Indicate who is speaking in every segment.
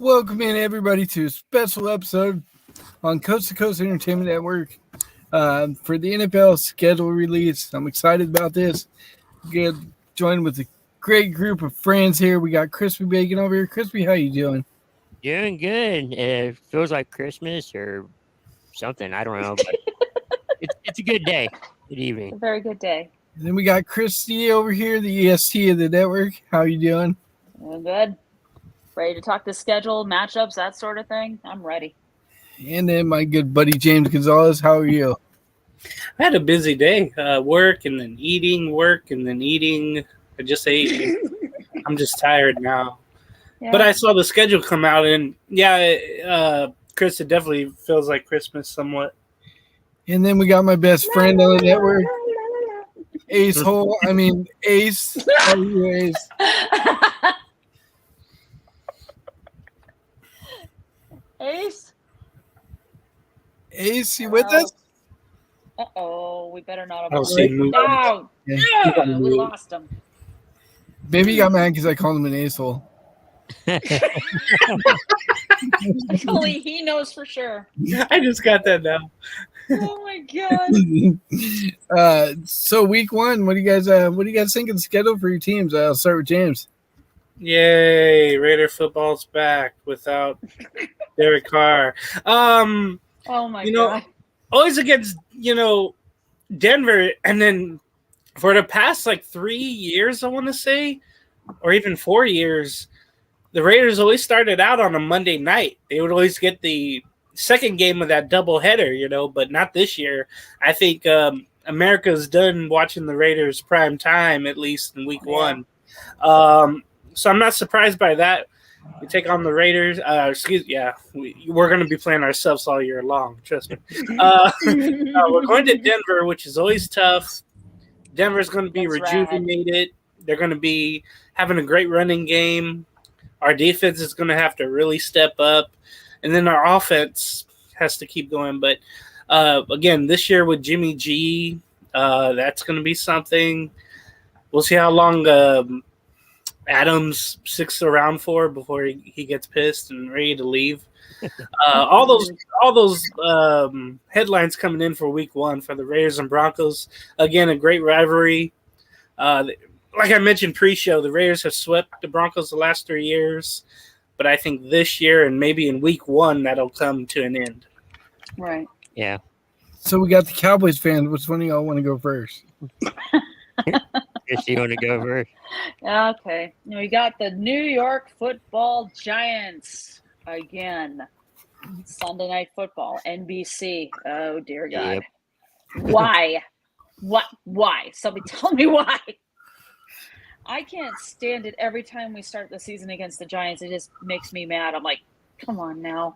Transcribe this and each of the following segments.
Speaker 1: Welcome in, everybody, to a special episode on Coast to Coast Entertainment Network for the NFL schedule release. I'm excited about this. Get joined with a great group of friends here. We got Crispy Bacon over here. Crispy, how you doing?
Speaker 2: Doing good. It feels like Christmas or something. I don't know, but it's a good day. Good evening.
Speaker 3: A very good day.
Speaker 1: And then we got Christy over here, the EST of the network. How you doing?
Speaker 3: Doing good. Ready to talk the schedule, matchups, that sort of thing? I'm ready.
Speaker 1: And then my good buddy James Gonzalez. How are you?
Speaker 4: I had a busy day. Work and then eating, work and then eating. I just ate. I'm just tired now.
Speaker 3: Yeah.
Speaker 4: But I saw the schedule come out, and Chris, it definitely feels like Christmas somewhat.
Speaker 1: And then we got my best friend on the network, Ace Hole. Ace. How are you, Ace?
Speaker 3: Ace?
Speaker 1: Ace, you with us?
Speaker 3: Uh-oh, we better not have
Speaker 4: I'll see you.
Speaker 3: No!
Speaker 1: Yeah.
Speaker 3: Yeah, we lost him.
Speaker 1: Maybe he got mad because I called him an asshole.
Speaker 3: Only he knows for sure.
Speaker 4: I just got that now.
Speaker 3: Oh my god.
Speaker 1: So week one, what do you guys think of the schedule for your teams? I'll start with James.
Speaker 4: Yay, Raider football's back without Derek Carr.
Speaker 3: Oh my god.
Speaker 4: Always against, Denver, and then for the past 3 years, I want to say, or even 4 years, the Raiders always started out on a Monday night. They would always get the second game of that doubleheader, but not this year. I think America's done watching the Raiders prime time, at least in week one. So I'm not surprised by that. We take on the Raiders. We're going to be playing ourselves all year long. Trust me. We're going to Denver, which is always tough. Denver's going to be rejuvenated. Rad. They're going to be having a great running game. Our defense is going to have to really step up. And then our offense has to keep going. But, again, this year with Jimmy G, that's going to be something. We'll see how long Adams sticks around for before he gets pissed and ready to leave. All those headlines coming in for week one for the Raiders and Broncos. Again, a great rivalry. Like I mentioned pre-show, the Raiders have swept the Broncos the last 3 years, but I think this year and maybe in week one that'll come to an end.
Speaker 3: Right.
Speaker 2: Yeah.
Speaker 1: So we got the Cowboys fans. Which one of y'all want to go first?
Speaker 2: Guess you want to go first.
Speaker 3: Okay. We got the New York Football Giants again. Sunday Night Football, NBC. Oh, dear God.
Speaker 2: Yep.
Speaker 3: Why? What? Why? Somebody tell me why. I can't stand it every time we start the season against the Giants. It just makes me mad. I'm like, come on now.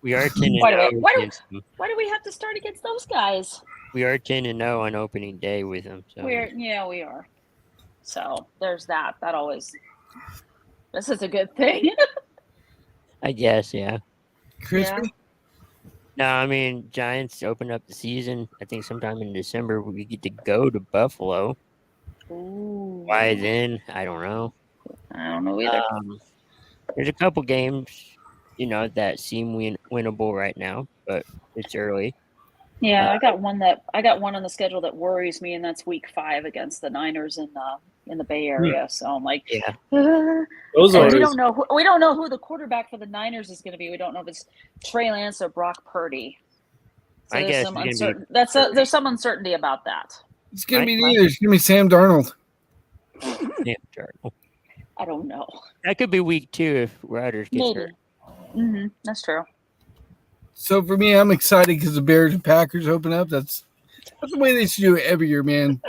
Speaker 2: We are 10-0.
Speaker 3: Why do we have to start against those guys?
Speaker 2: We are 10-0 on opening day with them. So.
Speaker 3: We are. So there's that. This is a good thing.
Speaker 2: I guess, yeah.
Speaker 1: Crispy?
Speaker 3: Yeah.
Speaker 2: No, Giants open up the season. I think sometime in December we get to go to Buffalo.
Speaker 3: Ooh.
Speaker 2: Why then? I don't know.
Speaker 3: I don't know either.
Speaker 2: There's a couple games, that seem winnable right now, but it's early.
Speaker 3: Yeah, I got one on the schedule that worries me, and that's week 5 against the Niners in the Bay Area. So I'm like,
Speaker 2: yeah.
Speaker 4: We
Speaker 3: don't know who the quarterback for the Niners is going to be. We don't know if it's Trey Lance or Brock Purdy. So there's some uncertainty about that.
Speaker 1: It's going to be neither. It's going to be Sam Darnold.
Speaker 3: I don't know.
Speaker 2: That could be week 2 if Rodgers gets hurt.
Speaker 3: Mm-hmm. That's true.
Speaker 1: So for me, I'm excited because the Bears and Packers open up. That's the way they should do it every year, man.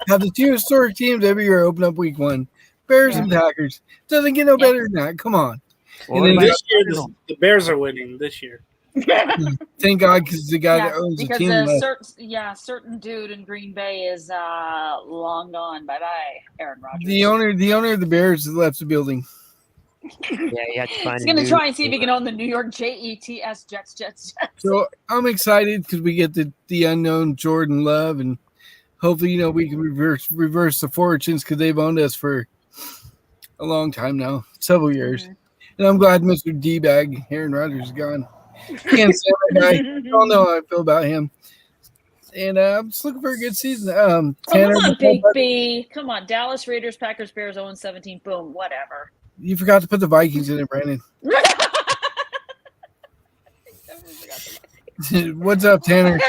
Speaker 1: Have the 2 historic teams every year open up week 1. Bears and Packers. Doesn't get no better than that. Come on.
Speaker 4: And then this year, the Bears are winning this year.
Speaker 1: Thank God, because the guy that owns the team.
Speaker 3: Certain dude in Green Bay is long gone. Bye bye, Aaron Rodgers.
Speaker 1: The owner of the Bears has left the building.
Speaker 2: Yeah, you have to find.
Speaker 3: He's going to try and see if he can own the New York Jets.
Speaker 1: So I'm excited because we get the unknown Jordan Love, and hopefully, we can reverse the fortunes because they've owned us for a long time now, several years.
Speaker 3: Mm-hmm.
Speaker 1: And I'm glad Mr. D-Bag, Aaron Rodgers, is gone. Can't stand that guy. You all know how I feel about him. And I'm just looking for a good season. Tanner,
Speaker 3: come on, Big B. Come on, Dallas Raiders, Packers, Bears, 0-17. Boom, whatever.
Speaker 1: You forgot to put the Vikings in it, Brandon. What's up, Tanner?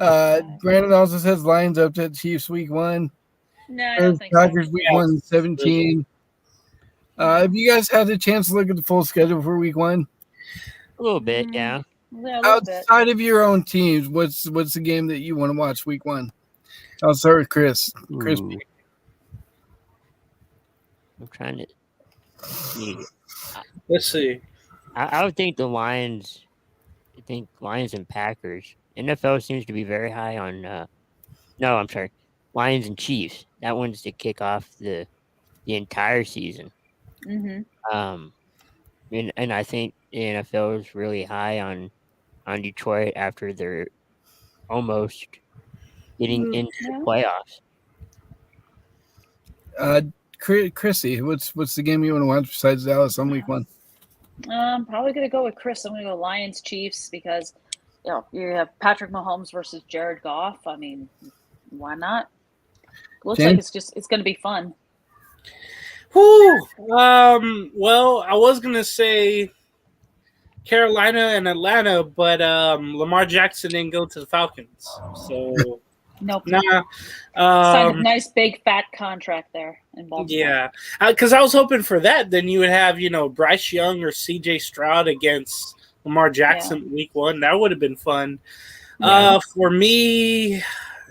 Speaker 1: Brandon also says Lions up to Chiefs week 1.
Speaker 3: No, I don't think so.
Speaker 1: Packers week 1, 17. Have you guys had a chance to look at the full schedule for week 1?
Speaker 2: A little bit, yeah.
Speaker 3: Yeah, a little bit.
Speaker 1: Outside of your own teams, what's the game that you want to watch week 1? I'll start with Chris. Chris,
Speaker 2: Ooh. I'm trying to see.
Speaker 4: Let's see.
Speaker 2: I would think the Lions. I think Lions and Packers. NFL seems to be very high on. No, I'm sorry. Lions and Chiefs. That one's to kick off the entire season.
Speaker 3: Mm-hmm.
Speaker 2: And I think the NFL is really high on Detroit after they're almost getting into the playoffs.
Speaker 1: Chrissy, what's the game you want to watch besides Dallas on week 1?
Speaker 3: I'm probably going to go with Chris. I'm going to go Lions Chiefs because you have Patrick Mahomes versus Jared Goff. I mean, why not? Looks like it's going to be fun.
Speaker 4: Whew. Well, I was going to say Carolina and Atlanta, but Lamar Jackson didn't go to the Falcons. So
Speaker 3: nope.
Speaker 4: Nah.
Speaker 3: Signed a nice big fat contract there in Baltimore.
Speaker 4: Yeah, because I was hoping for that. Then you would have, Bryce Young or C.J. Stroud against Lamar Jackson week 1. That would have been fun. Yeah. For me,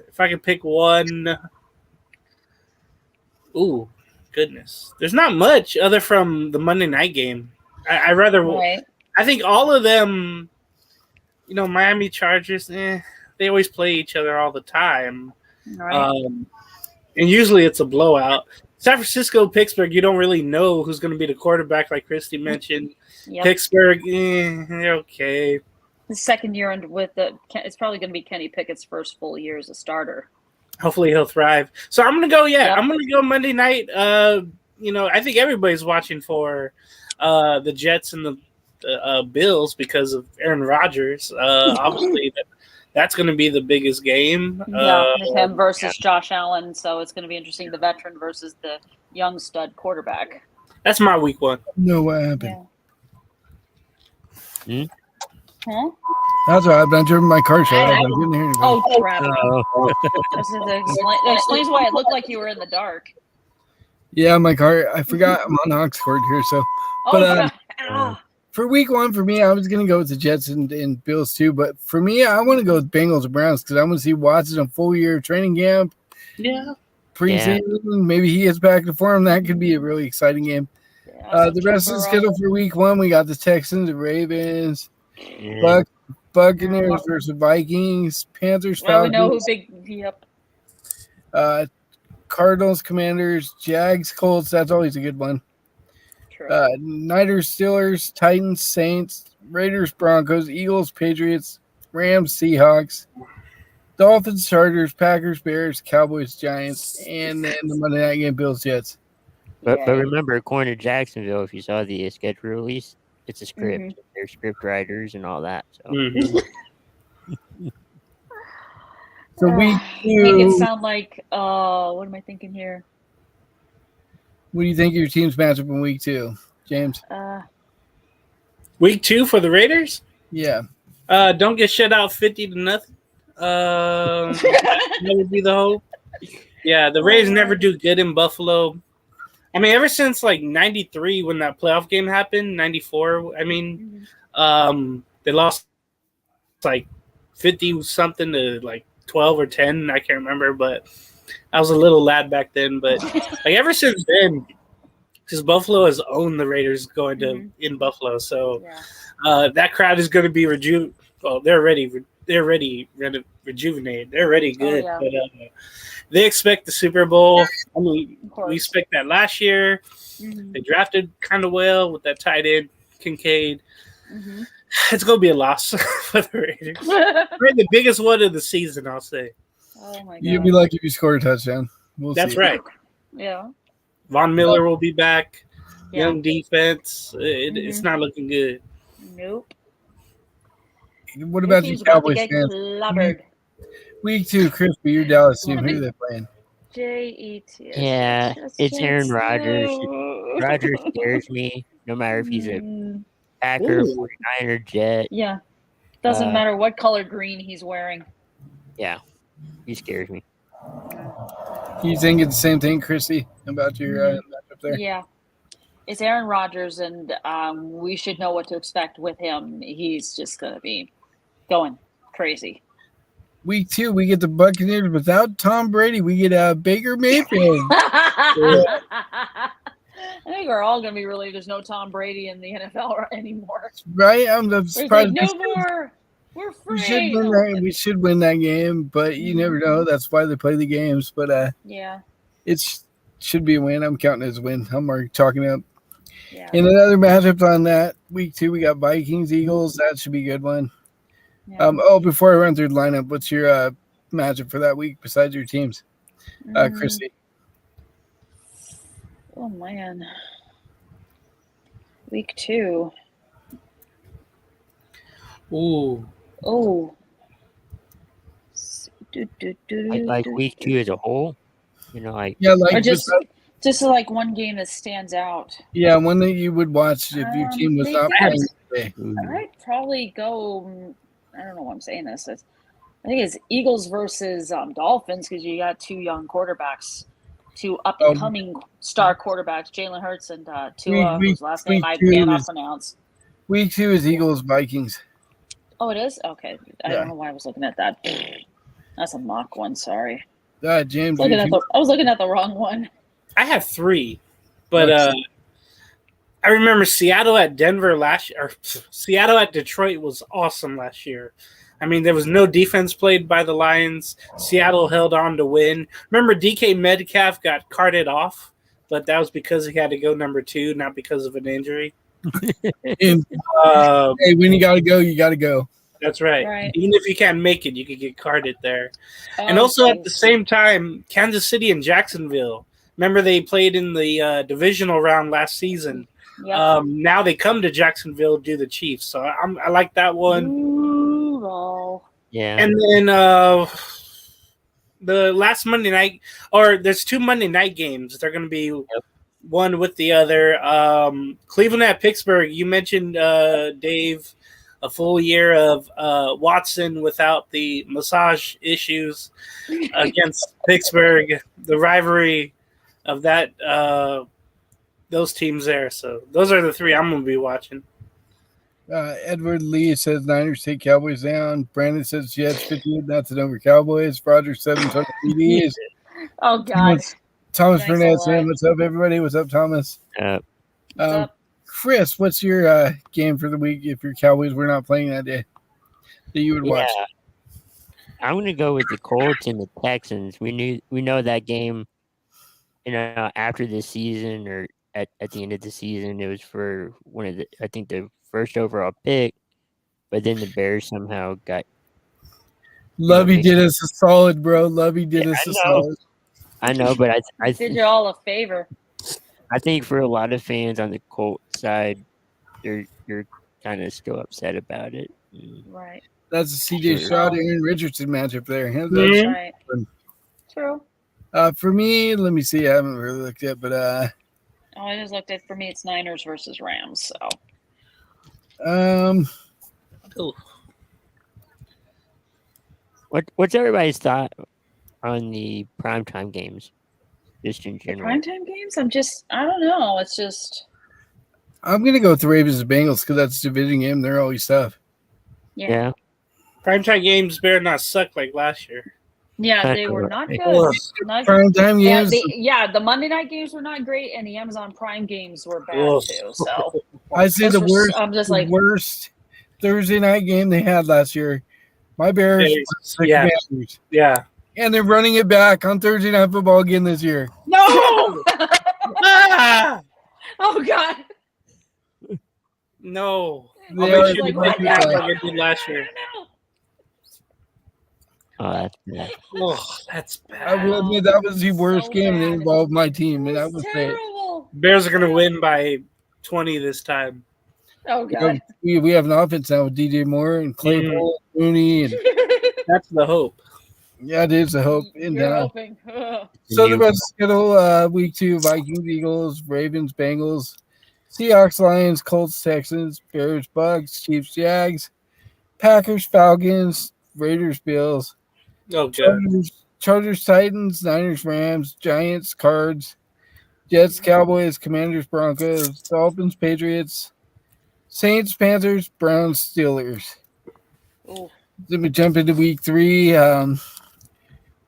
Speaker 4: if I could pick one, ooh, goodness, there's not much other from the Monday night game. I rather,
Speaker 3: right.
Speaker 4: I think all of them, Miami Chargers, they always play each other all the time.
Speaker 3: Right.
Speaker 4: And usually it's a blowout. San Francisco, Pittsburgh, you don't really know who's going to be the quarterback, like Christy mentioned. Yep. Pittsburgh, they're okay.
Speaker 3: The second year it's probably going to be Kenny Pickett's first full year as a starter.
Speaker 4: Hopefully he'll thrive. So I'm going to go, I'm going to go Monday night. I think everybody's watching for the Jets and the Bills because of Aaron Rodgers. Obviously, that's going to be the biggest game.
Speaker 3: Yeah, him versus Josh Allen. So it's going to be interesting. The veteran versus the young stud quarterback.
Speaker 4: That's my week 1.
Speaker 1: No, what happened?
Speaker 3: Yeah. Huh?
Speaker 1: That's what happened. I drove my car shut off. I couldn't hear anybody.
Speaker 3: Oh, crap. That explains why it looked like you were in the dark.
Speaker 1: Yeah, my car. I forgot I'm on Oxford here. So, but for week 1, for me, I was going to go with the Jets and Bills too. But for me, I want to go with Bengals and Browns because I want to see Watson a full year of training camp.
Speaker 4: Yeah.
Speaker 1: Preseason. Maybe he gets back to form. That could be a really exciting game. Yeah, the rest of the schedule for week 1, we got the Texans, the Ravens, Buccaneers versus Vikings, Panthers, Falcons.
Speaker 3: We know who big. Yep.
Speaker 1: Cardinals, Commanders, Jags, Colts. That's always a good one. Niners, Steelers, Titans, Saints, Raiders, Broncos, Eagles, Patriots, Rams, Seahawks, Dolphins, Chargers, Packers, Bears, Cowboys, Giants, and then the Monday night game, Bills, Jets.
Speaker 2: But remember, according to Jacksonville, if you saw the schedule release, it's a script.
Speaker 3: Mm-hmm.
Speaker 2: They're script writers and all that. So,
Speaker 1: so week 2.
Speaker 3: Make it sound like, what am I thinking here?
Speaker 1: What do you think of your team's matchup in week 2, James?
Speaker 4: Week 2 for the Raiders?
Speaker 1: Yeah.
Speaker 4: Don't get shut out 50-0. That would be the hope. Yeah, the Raiders never do good in Buffalo. I mean, ever since like 93 when that playoff game happened, 94, they lost like 50-something to like 12 or 10. I can't remember, but I was a little lad back then. But like ever since then, because Buffalo has owned the Raiders going to in Buffalo. So that crowd is going to be they're already rejuvenated. They're already good. Oh, yeah. But they expect the Super Bowl. I mean, we expect that last year. They drafted kind of well with that tight end, Kincaid. It's going to be a loss for the Raiders. Probably the biggest one of the season, I'll say.
Speaker 3: Oh, my God.
Speaker 1: You'd be lucky if you scored a touchdown.
Speaker 4: That's right.
Speaker 3: Yeah.
Speaker 4: Von Miller will be back. young defense. It's not looking good.
Speaker 3: Nope.
Speaker 1: What
Speaker 3: Your
Speaker 1: about the
Speaker 3: team's about to
Speaker 1: Cowboys
Speaker 3: get
Speaker 1: fans?
Speaker 3: clobbered.
Speaker 1: Week 2, Crispy, your Dallas team. Who are they playing?
Speaker 3: JETS.
Speaker 2: Yeah, it's Aaron Rodgers.
Speaker 3: Rodgers.
Speaker 2: Rodgers scares me, no matter if he's a Packer,
Speaker 4: Ooh.
Speaker 2: 49er, Jet.
Speaker 3: Yeah. Doesn't matter what color green he's wearing.
Speaker 2: Yeah, he scares me.
Speaker 1: You thinking the same thing, Chrissy, about your matchup there?
Speaker 3: Yeah. It's Aaron Rodgers, and we should know what to expect with him. He's just going to be going crazy.
Speaker 1: Week 2, we get the Buccaneers without Tom Brady. We get Baker Mayfield.
Speaker 3: I think we're all going to be relieved there's no Tom Brady in the NFL anymore.
Speaker 1: Right? I'm
Speaker 3: It's
Speaker 1: surprised.
Speaker 3: like, no more. We're free.
Speaker 1: We should win that game, but you never know. That's why they play the games. But
Speaker 3: Yeah.
Speaker 1: it should be a win. I'm counting it as a win. I'm already talking up.
Speaker 3: Yeah.
Speaker 1: And another matchup on that week 2, we got Vikings Eagles. That should be a good one.
Speaker 3: Yeah.
Speaker 1: Before I run through the lineup, what's your matchup for that week besides your teams, Chrissy?
Speaker 3: Oh man. Week 2.
Speaker 4: Ooh.
Speaker 3: Oh.
Speaker 2: Like week 2 as a whole, like
Speaker 1: Yeah, like
Speaker 3: Or just like one game that stands out.
Speaker 1: yeah, one that you would watch if your team was not playing today.
Speaker 3: I'd probably go. I don't know why I'm saying this. I think it's Eagles versus Dolphins because you got 2 young quarterbacks, 2 up and coming star quarterbacks, Jalen Hurts and Tua, whose last name I cannot pronounce.
Speaker 1: Week 2 is Eagles Vikings.
Speaker 3: Oh, it is? Okay. I don't know why I was looking at that. That's a mock one. Sorry.
Speaker 1: James,
Speaker 3: I was looking at the wrong one.
Speaker 4: I have 3, but I remember Seattle at Denver Seattle at Detroit was awesome last year. I mean, there was no defense played by the Lions. Seattle held on to win. Remember, DK Metcalf got carted off, but that was because he had to go number 2, not because of an injury.
Speaker 1: Hey, when you got to go, you got to go.
Speaker 4: That's right. Even if you can't make it, you could get carded there.
Speaker 3: Oh,
Speaker 4: and also at the same time, Kansas City and Jacksonville. Remember, they played in the divisional round last season.
Speaker 3: Yep.
Speaker 4: Now they come to Jacksonville to do the Chiefs. So I like that one.
Speaker 3: Ooh,
Speaker 2: yeah.
Speaker 4: And then the last Monday night, or there's 2 Monday night games. They're going to be one with the other. Cleveland at Pittsburgh. You mentioned, Dave, a full year of Watson without the massage issues against Pittsburgh. The rivalry of that those teams there. So those are the 3 I'm going to be watching.
Speaker 1: Edward Lee says Niners take Cowboys down. Brandon says Jets 58-0 over Cowboys. Roger 7 total TDs.
Speaker 3: Oh God.
Speaker 1: Thomas
Speaker 3: Thanks
Speaker 1: Burnett
Speaker 3: a lot.
Speaker 1: saying, "What's up, everybody? What's up, Thomas?"
Speaker 3: What's up?
Speaker 1: Chris, what's your game for the week if your Cowboys were not playing that day that you would watch?
Speaker 2: I'm going to go with the Colts and the Texans. We know that game. After this season or at the end of the season, it was for one of the first overall pick, but then the Bears somehow got.
Speaker 1: Lovey did us a solid, bro. Lovey did us a solid.
Speaker 2: I know, but I
Speaker 3: did you all a favor.
Speaker 2: I think for a lot of fans on the Colt side, you're kind of still upset about it.
Speaker 3: Right.
Speaker 1: That's a CJ Stroud, Aaron Richardson matchup there.
Speaker 3: That's right. True.
Speaker 1: For me, let me see. I haven't really looked at, but
Speaker 3: I just looked at. For me, it's Niners versus Rams. So.
Speaker 2: What's everybody's thought on the primetime games, just in general?
Speaker 3: Primetime games? I don't know. It's just.
Speaker 1: I'm gonna go with the Ravens and Bengals because that's a division game. They're always tough.
Speaker 3: Yeah.
Speaker 4: Primetime games better not suck like last year.
Speaker 3: Yeah, they were not good.
Speaker 1: Primetime games.
Speaker 3: The Monday night games were not great, and the Amazon Prime games were bad too. So
Speaker 1: I say the worst.
Speaker 3: I'm just like
Speaker 1: worst Thursday night game they had last year. My Bears, Commanders.
Speaker 4: Yeah,
Speaker 1: and they're running it back on Thursday Night Football again this year.
Speaker 4: No!
Speaker 3: Oh God!
Speaker 4: No,
Speaker 1: They
Speaker 4: did last year.
Speaker 2: Oh, that's bad.
Speaker 4: Oh, that's bad.
Speaker 1: I will admit that was the worst game that involved my team, and that was
Speaker 3: terrible. no.
Speaker 4: Bears are going to win by 20 this time.
Speaker 3: Oh God.
Speaker 1: We have an offense now with DJ Moore and Claypool, Mooney, and
Speaker 4: That's the hope.
Speaker 1: yeah, it is a hope. And
Speaker 3: You're hoping.
Speaker 1: so the rest of the schedule: week 2, Vikings, Eagles, Ravens, Bengals, Seahawks, Lions, Colts, Texans, Bears, Bucks, Chiefs, Jags, Packers, Falcons, Raiders, Bills,
Speaker 4: Oh, God.
Speaker 1: Chargers, Titans, Niners, Rams, Giants, Cards, Jets, Cowboys, Commanders, Broncos, Dolphins, Patriots, Saints, Panthers, Browns, Steelers.
Speaker 3: Ooh.
Speaker 1: Then we jump into week 3. You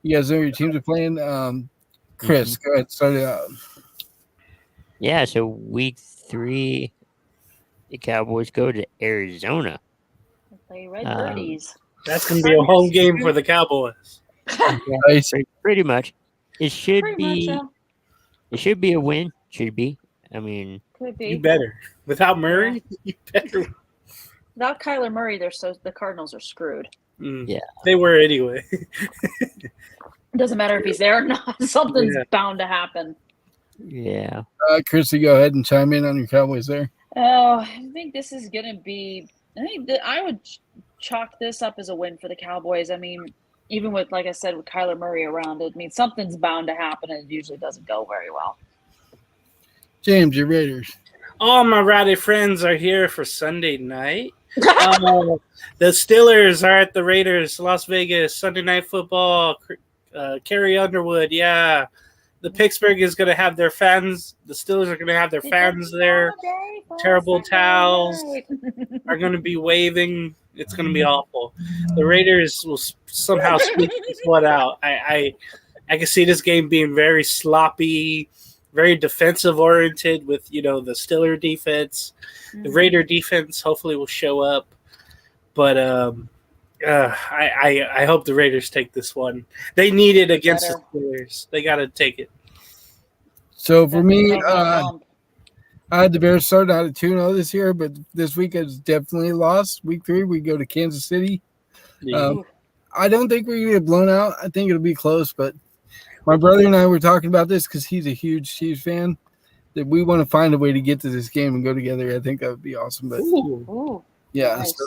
Speaker 1: guys know your teams are playing. Chris, go ahead, start it out.
Speaker 2: Yeah, so week 3, the Cowboys go to Arizona.
Speaker 3: Play Red Birdies.
Speaker 4: That's going to be a home game for the Cowboys.
Speaker 1: Nice.
Speaker 2: Pretty much. It should
Speaker 3: Pretty
Speaker 2: be.
Speaker 3: much,
Speaker 2: It should be a win. Should be. I mean,
Speaker 3: could be.
Speaker 4: You better. Without Murray, you better.
Speaker 3: Without Kyler Murray, the Cardinals are screwed.
Speaker 2: Yeah.
Speaker 4: They were anyway.
Speaker 3: It doesn't matter if he's there or not. Something's bound to happen.
Speaker 2: yeah.
Speaker 1: Chrissy, go ahead and chime in on your Cowboys there.
Speaker 3: Oh, I think this is going to be. I think that I would chalk this up as a win for the Cowboys. I mean, even with, like I said, with Kyler Murray around it, I mean, something's bound to happen, and it usually doesn't go very well.
Speaker 1: James, your Raiders.
Speaker 4: All my rowdy friends are here for Sunday night. The Steelers are at the Raiders, Las Vegas, Sunday Night Football. Carrie Underwood, yeah. The Pittsburgh is going to have their fans. The Steelers are going to have their fans there. Terrible towels are going to be waving. It's going to be awful. The Raiders will somehow squeak this one out. I can see this game being very sloppy, very defensive oriented with, the Steeler defense. The Raider defense hopefully will show up. But I hope the Raiders take this one. They need it against the Steelers. They got to take it.
Speaker 1: So for me, I had the Bears start out at 2-0 this year, but this week it's definitely lost. Week 3, we go to Kansas City. I don't think we're going to get blown out. I think it'll be close, but my brother and I were talking about this because he's a huge Chiefs fan, that we want to find a way to get to this game and go together. I think that would be awesome. But yeah,
Speaker 3: nice.
Speaker 1: So,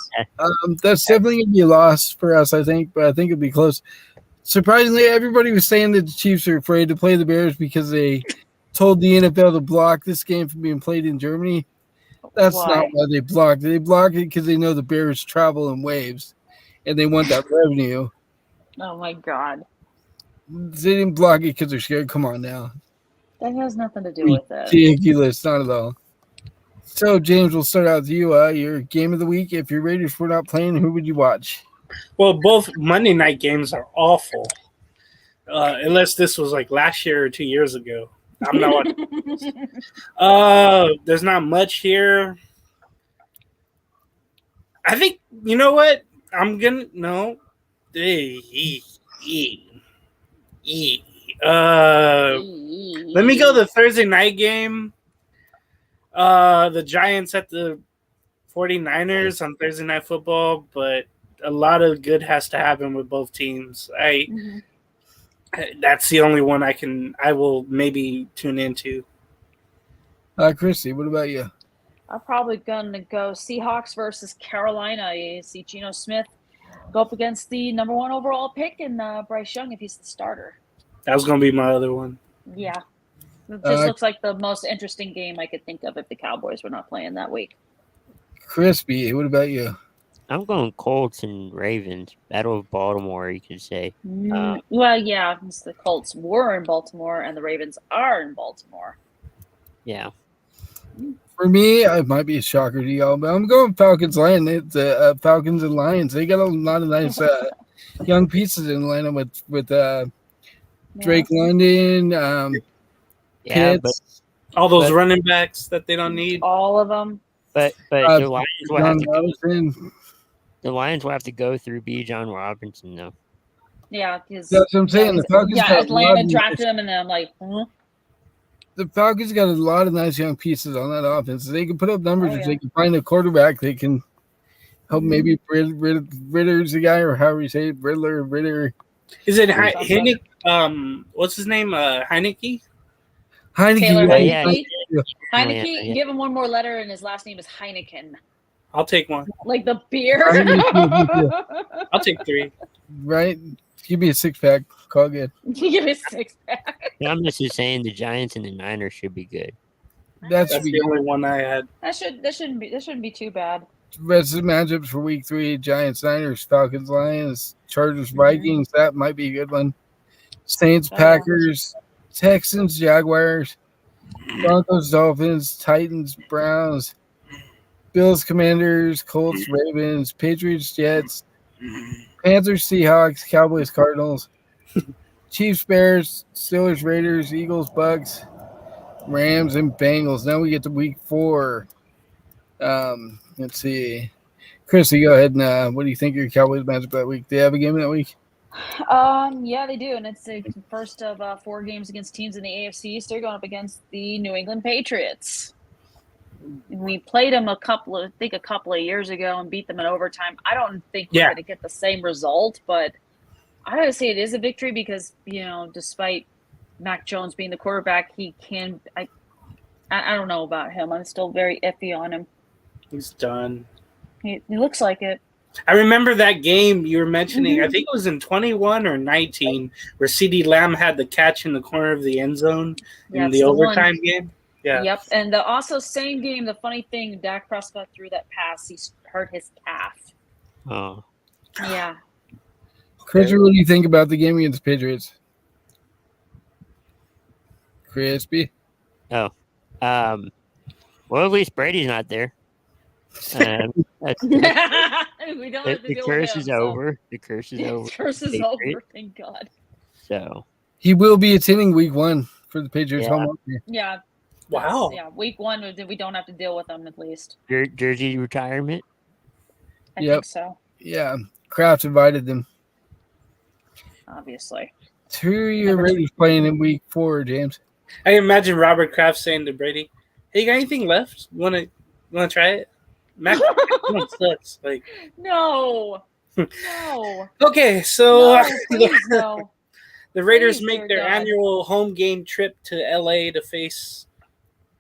Speaker 1: that's definitely going to be a loss for us, I think, but I think it'll be close. Surprisingly, everybody was saying that the Chiefs are afraid to play the Bears because they told the NFL to block this game from being played in Germany. That's not why they blocked it. They blocked it because they know the Bears travel in waves, and they want that revenue.
Speaker 3: Oh, my God.
Speaker 1: They didn't block it because they're scared. Come on now.
Speaker 3: That has nothing to do with it.
Speaker 1: Ridiculous. Not at all. So, James, we'll start out with you. Your game of the week. If your Raiders were not playing, who would you watch?
Speaker 4: Well, both Monday night games are awful. Unless this was like last year or 2 years ago. I'm not watching. There's not much here. I think, you know what? I'm going to – no. Let me go the Thursday night game. The Giants at the 49ers on Thursday Night Football, but a lot of good has to happen with both teams. That's the only one I will maybe tune into.
Speaker 1: Chrissy, what about you?
Speaker 3: I'm probably going to go Seahawks versus Carolina. You see Geno Smith go up against the number 1 overall pick and Bryce Young if he's the starter.
Speaker 4: That was going to be my other one.
Speaker 3: Yeah. It just looks like the most interesting game I could think of if the Cowboys were not playing that week.
Speaker 1: Crispy, what about you?
Speaker 2: I'm going Colts and Ravens. Battle of Baltimore, you could say.
Speaker 3: Well, yeah, the Colts were in Baltimore and the Ravens are in Baltimore.
Speaker 2: Yeah.
Speaker 1: For me, it might be a shocker to y'all, but I'm going Falcons Lions. It's Falcons and Lions. They got a lot of nice young pieces in Atlanta with Drake London, Pitts,
Speaker 4: all those running backs that they don't need.
Speaker 3: All of them.
Speaker 2: But the Lions will have to the Lions will have to go through Bijan Robinson, though.
Speaker 3: Yeah,
Speaker 1: that's what I'm saying. The Falcons
Speaker 3: Atlanta drafted him, and then I'm like,
Speaker 1: The Falcons got a lot of nice young pieces on that offense. They can put up numbers if they can find a quarterback. They can help maybe Ritter's the guy, or however you say it, Ritter.
Speaker 4: Is it Heineke? What's his name? Heineke?
Speaker 1: Heineke.
Speaker 3: Taylor
Speaker 2: yeah.
Speaker 3: Heineke.
Speaker 1: Yeah.
Speaker 3: Heineke,
Speaker 2: Yeah.
Speaker 3: give him one more letter, and his last name is Heineken,
Speaker 4: I'll take one.
Speaker 3: like the beer.
Speaker 4: I'll take 3.
Speaker 1: Right? Give me a 6-pack. Call good.
Speaker 3: Give me a 6-pack.
Speaker 2: I'm just saying the Giants and the Niners should be good.
Speaker 1: That's
Speaker 4: That's the only one I had.
Speaker 3: That shouldn't be too bad.
Speaker 1: rest of the matchups for week 3: Giants, Niners, Falcons, Lions, Chargers, Vikings. That might be a good one. Saints,
Speaker 3: Oh,
Speaker 1: Packers, Texans, Jaguars, Broncos, Dolphins, Titans, Browns, Bills, Commanders, Colts, Ravens, Patriots, Jets, Panthers, Seahawks, Cowboys, Cardinals, Chiefs, Bears, Steelers, Raiders, Eagles, Bucks, Rams, and Bengals. Now we get to week 4. Let's see. Chrissy, go ahead and what do you think of your Cowboys matchup that week? Do they have a game that week?
Speaker 3: Yeah, they do, and it's the first of 4 games against teams in the AFC East. They're going up against the New England Patriots. We played them a couple of years ago and beat them in overtime. I don't think we're going to get the same result, but I would say it is a victory because, despite Mac Jones being the quarterback, he can. I don't know about him. I'm still very iffy on him.
Speaker 4: He's done.
Speaker 3: He looks like it.
Speaker 4: I remember that game you were mentioning. I think it was in 21 or 19 where CeeDee Lamb had the catch in the corner of the end zone in the overtime game. Yeah.
Speaker 3: Yep. And also same game, the funny thing, Dak Prescott threw that pass. He hurt his calf.
Speaker 2: Oh.
Speaker 3: Yeah.
Speaker 1: Chris, what do you think about the game against the Patriots? Crispy?
Speaker 2: Well, at least Brady's not there. That's good.
Speaker 3: We don't have to
Speaker 2: The
Speaker 3: deal
Speaker 2: curse
Speaker 3: with him,
Speaker 2: is
Speaker 3: so-
Speaker 2: over. The curse is over.
Speaker 3: The curse is over, thank God.
Speaker 2: So
Speaker 1: He will be attending week 1 for the Patriots
Speaker 2: Yeah.
Speaker 1: home opener.
Speaker 3: Yeah.
Speaker 4: Wow.
Speaker 3: Yeah, week 1, we don't have to deal with them at least.
Speaker 2: jersey retirement.
Speaker 3: I
Speaker 1: Yep.
Speaker 3: think so,
Speaker 1: Yeah. Kraft invited them.
Speaker 3: obviously.
Speaker 1: Who are your Raiders playing in week 4, James?
Speaker 4: I imagine Robert Kraft saying to Brady, "Hey, you got anything left? Want to try it?" Mac sucks. Like,
Speaker 3: No. No.
Speaker 4: okay, so
Speaker 3: No, please, no.
Speaker 4: the Raiders
Speaker 3: Please,
Speaker 4: make
Speaker 3: dear
Speaker 4: their
Speaker 3: God.
Speaker 4: annual home game trip to LA to face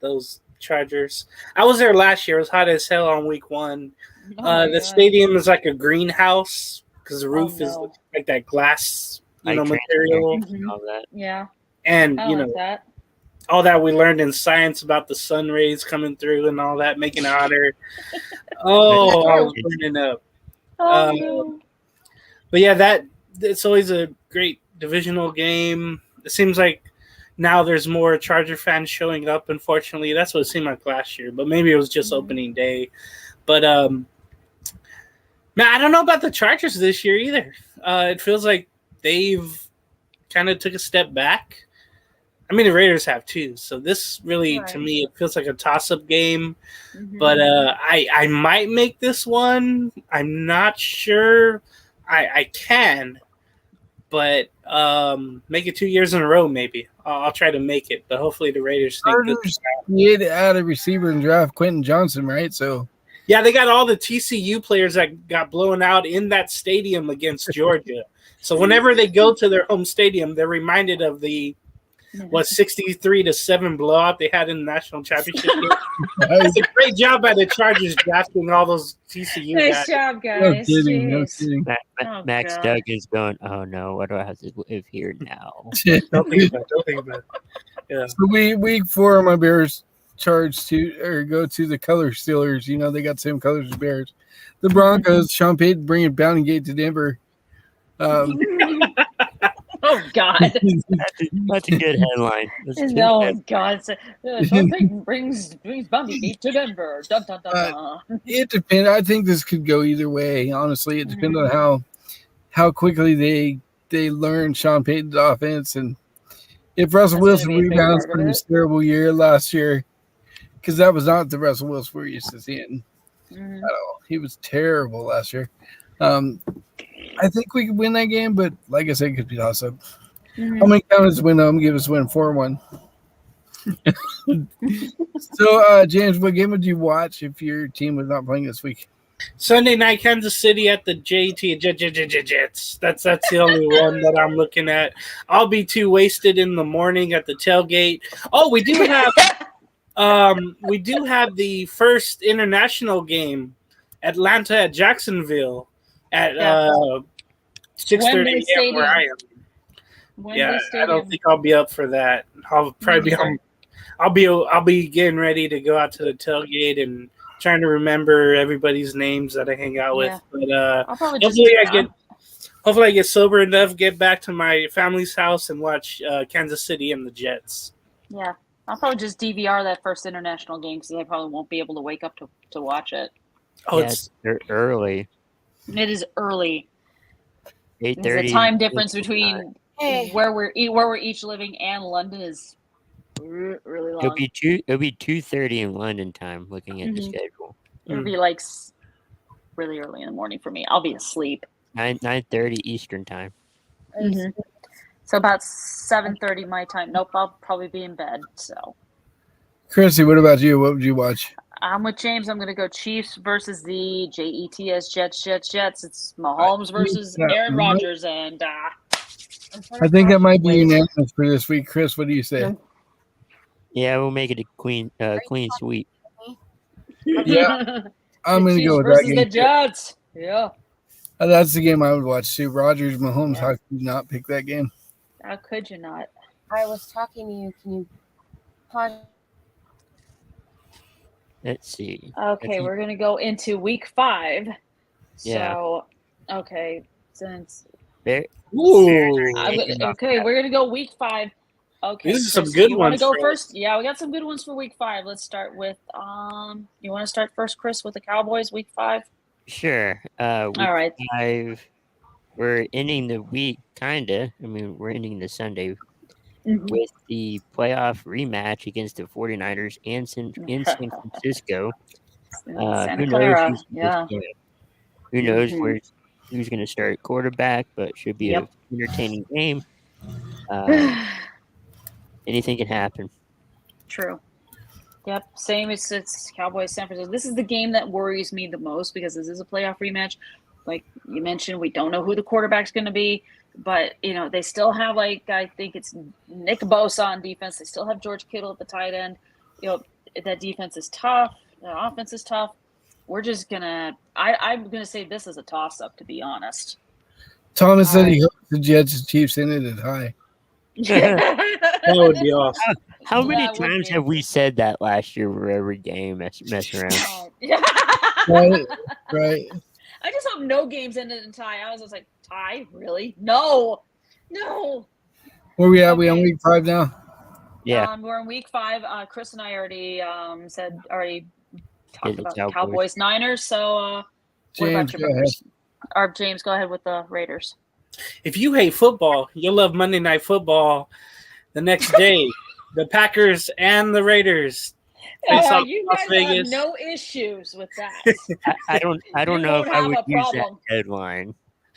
Speaker 4: those Chargers. I was there last year. It was hot as hell on week 1.
Speaker 3: Oh my
Speaker 4: The
Speaker 3: God.
Speaker 4: stadium is like a greenhouse because the roof is
Speaker 3: no.
Speaker 4: like that glass,
Speaker 2: Like
Speaker 4: material.
Speaker 2: transparent and all that.
Speaker 3: Yeah.
Speaker 4: And
Speaker 3: I don't like that.
Speaker 4: all that we learned in science about the sun rays coming through and all that, making it hotter. Oh, I was burning up.
Speaker 3: Oh, no.
Speaker 4: But yeah, it's always a great divisional game. It seems like now there's more Charger fans showing up. Unfortunately, that's what it seemed like last year. But maybe it was just opening day. But man, I don't know about the Chargers this year either. It feels like they've kind of took a step back. I mean, the Raiders have too. So this really, to
Speaker 3: Right.
Speaker 4: me, it feels like a toss-up game.
Speaker 3: Mhm.
Speaker 4: But I might make this one. I'm not sure. I can, but make it 2 years in a row maybe. I'll try to make it, but hopefully the Raiders sneak this.
Speaker 1: Chargers did add a receiver and draft Quentin Johnson, right? So
Speaker 4: Yeah, they got all the TCU players that got blown out in that stadium against Georgia. So whenever they go to their home stadium, they're reminded of the 63-7 blowout they had in the national championship game. It's a great job by the Chargers drafting all those TCU
Speaker 3: Nice
Speaker 4: guys.
Speaker 3: job,
Speaker 1: no
Speaker 3: guys.
Speaker 1: kidding, no
Speaker 3: Jeez.
Speaker 1: kidding.
Speaker 3: Oh,
Speaker 2: Max
Speaker 3: God.
Speaker 2: Doug is going, oh no, why do I have to live here now?
Speaker 4: Don't think about it. Yeah.
Speaker 1: So week 4, my Bears charge to go to the color Steelers. They got the same colors as Bears. The Broncos, Sean Payton bringing Bounty Gate to Denver.
Speaker 3: Oh, God.
Speaker 2: That's a good headline.
Speaker 3: No, God. Sean Payton brings Bounty Gate to Denver. Dun, dun, dun, dun.
Speaker 1: It depends. I think this could go either way. Honestly, it depends on how quickly they learn Sean Payton's offense, and if Russell
Speaker 3: That's
Speaker 1: Wilson
Speaker 3: gonna be a big
Speaker 1: rebounds
Speaker 3: part of
Speaker 1: from
Speaker 3: it.
Speaker 1: his terrible year last year, because that was not the Russell Wilson we're used to seeing.
Speaker 3: Mhm.
Speaker 1: At all. He was terrible last year. I think we could win that game, but like I said, it could be awesome. I'm going to count as win. I'm going to give us win 4-1. So, James, what game would you watch if your team was not playing this week?
Speaker 4: Sunday night, Kansas City at the Jets. That's the only one that I'm looking at. I'll be too wasted in the morning at the tailgate. Oh, we do have the first international game, Atlanta at Jacksonville at 6:30 a.m. where I am.
Speaker 3: Wembley Stadium.
Speaker 4: I don't think I'll be up for that. I'll probably I'll be getting ready to go out to the tailgate and trying to remember everybody's names that I hang out with. But hopefully I get sober enough, get back to my family's house and watch Kansas City and the Jets.
Speaker 3: Yeah, I'll probably just DVR that first international game because I probably won't be able to wake up to watch it.
Speaker 2: Oh, yeah, it's early.
Speaker 3: It is early.
Speaker 2: 8:30.
Speaker 3: There's a time difference between where we're each living and London is really long.
Speaker 2: It'll be 2:30 in London time. Looking at the schedule,
Speaker 3: it'll be like really early in the morning for me. I'll be asleep.
Speaker 2: 9:30 Eastern time.
Speaker 3: Mm-hmm. So about 7:30 my time. Nope, I'll probably be in bed. So,
Speaker 1: Chrissy, what about you? What would you watch?
Speaker 3: I'm with James. I'm going to go Chiefs versus the Jets. It's Mahomes versus Aaron Rodgers, and
Speaker 1: I think that might be unanimous for this week. Chris, what do you say?
Speaker 2: Yeah, we'll make it a clean sweep.
Speaker 1: Yeah, I'm going to go with that game.
Speaker 3: The Jets. Yeah.
Speaker 1: That's the game I would watch too. Rodgers, Mahomes. How could you not pick that game?
Speaker 3: How could you not?
Speaker 5: I was talking to you. Can you pause?
Speaker 2: Let's see.
Speaker 3: Okay, we're going to go into week 5.
Speaker 2: Yeah.
Speaker 3: So, okay, since
Speaker 2: there.
Speaker 3: Okay, we're going to go week 5. Okay.
Speaker 4: These are some good ones.
Speaker 3: You want to go first? Yeah, we got some good ones for week 5. Let's start with you want to start first, Chris, with the Cowboys week 5?
Speaker 2: Sure.
Speaker 3: All right.
Speaker 2: 5, we're ending the week kinda. I mean, we're ending the Sunday with the playoff rematch against the 49ers in San Francisco.
Speaker 3: Santa Clara.
Speaker 2: Who knows who's going to start quarterback, but should be an entertaining game. Anything can happen.
Speaker 3: True. Yep. Same. It's Cowboys San Francisco. This is the game that worries me the most because this is a playoff rematch. Like you mentioned, we don't know who the quarterback's going to be. But, they still have, I think it's Nick Bosa on defense. They still have George Kittle at the tight end. That defense is tough. The offense is tough. We're just going to – I'm going to say this is a toss-up, to be honest.
Speaker 1: Thomas said he hopes the Jets and Chiefs ended it high.
Speaker 4: That would be awesome.
Speaker 2: How many times have we said that last year for every game messing around?
Speaker 1: Right.
Speaker 3: I just hope no games ended in tie. I was just like, tie? Really? No.
Speaker 1: Where we at? We on week 5 now?
Speaker 2: Yeah.
Speaker 3: We're in week 5. Chris and I already talked about the Cowboys Niners. So what about your Raiders? James, go ahead with the Raiders.
Speaker 4: If you hate football, you'll love Monday Night Football the next day. The Packers and the Raiders.
Speaker 3: You guys have no issues with that.
Speaker 2: I don't know if I would use that headline.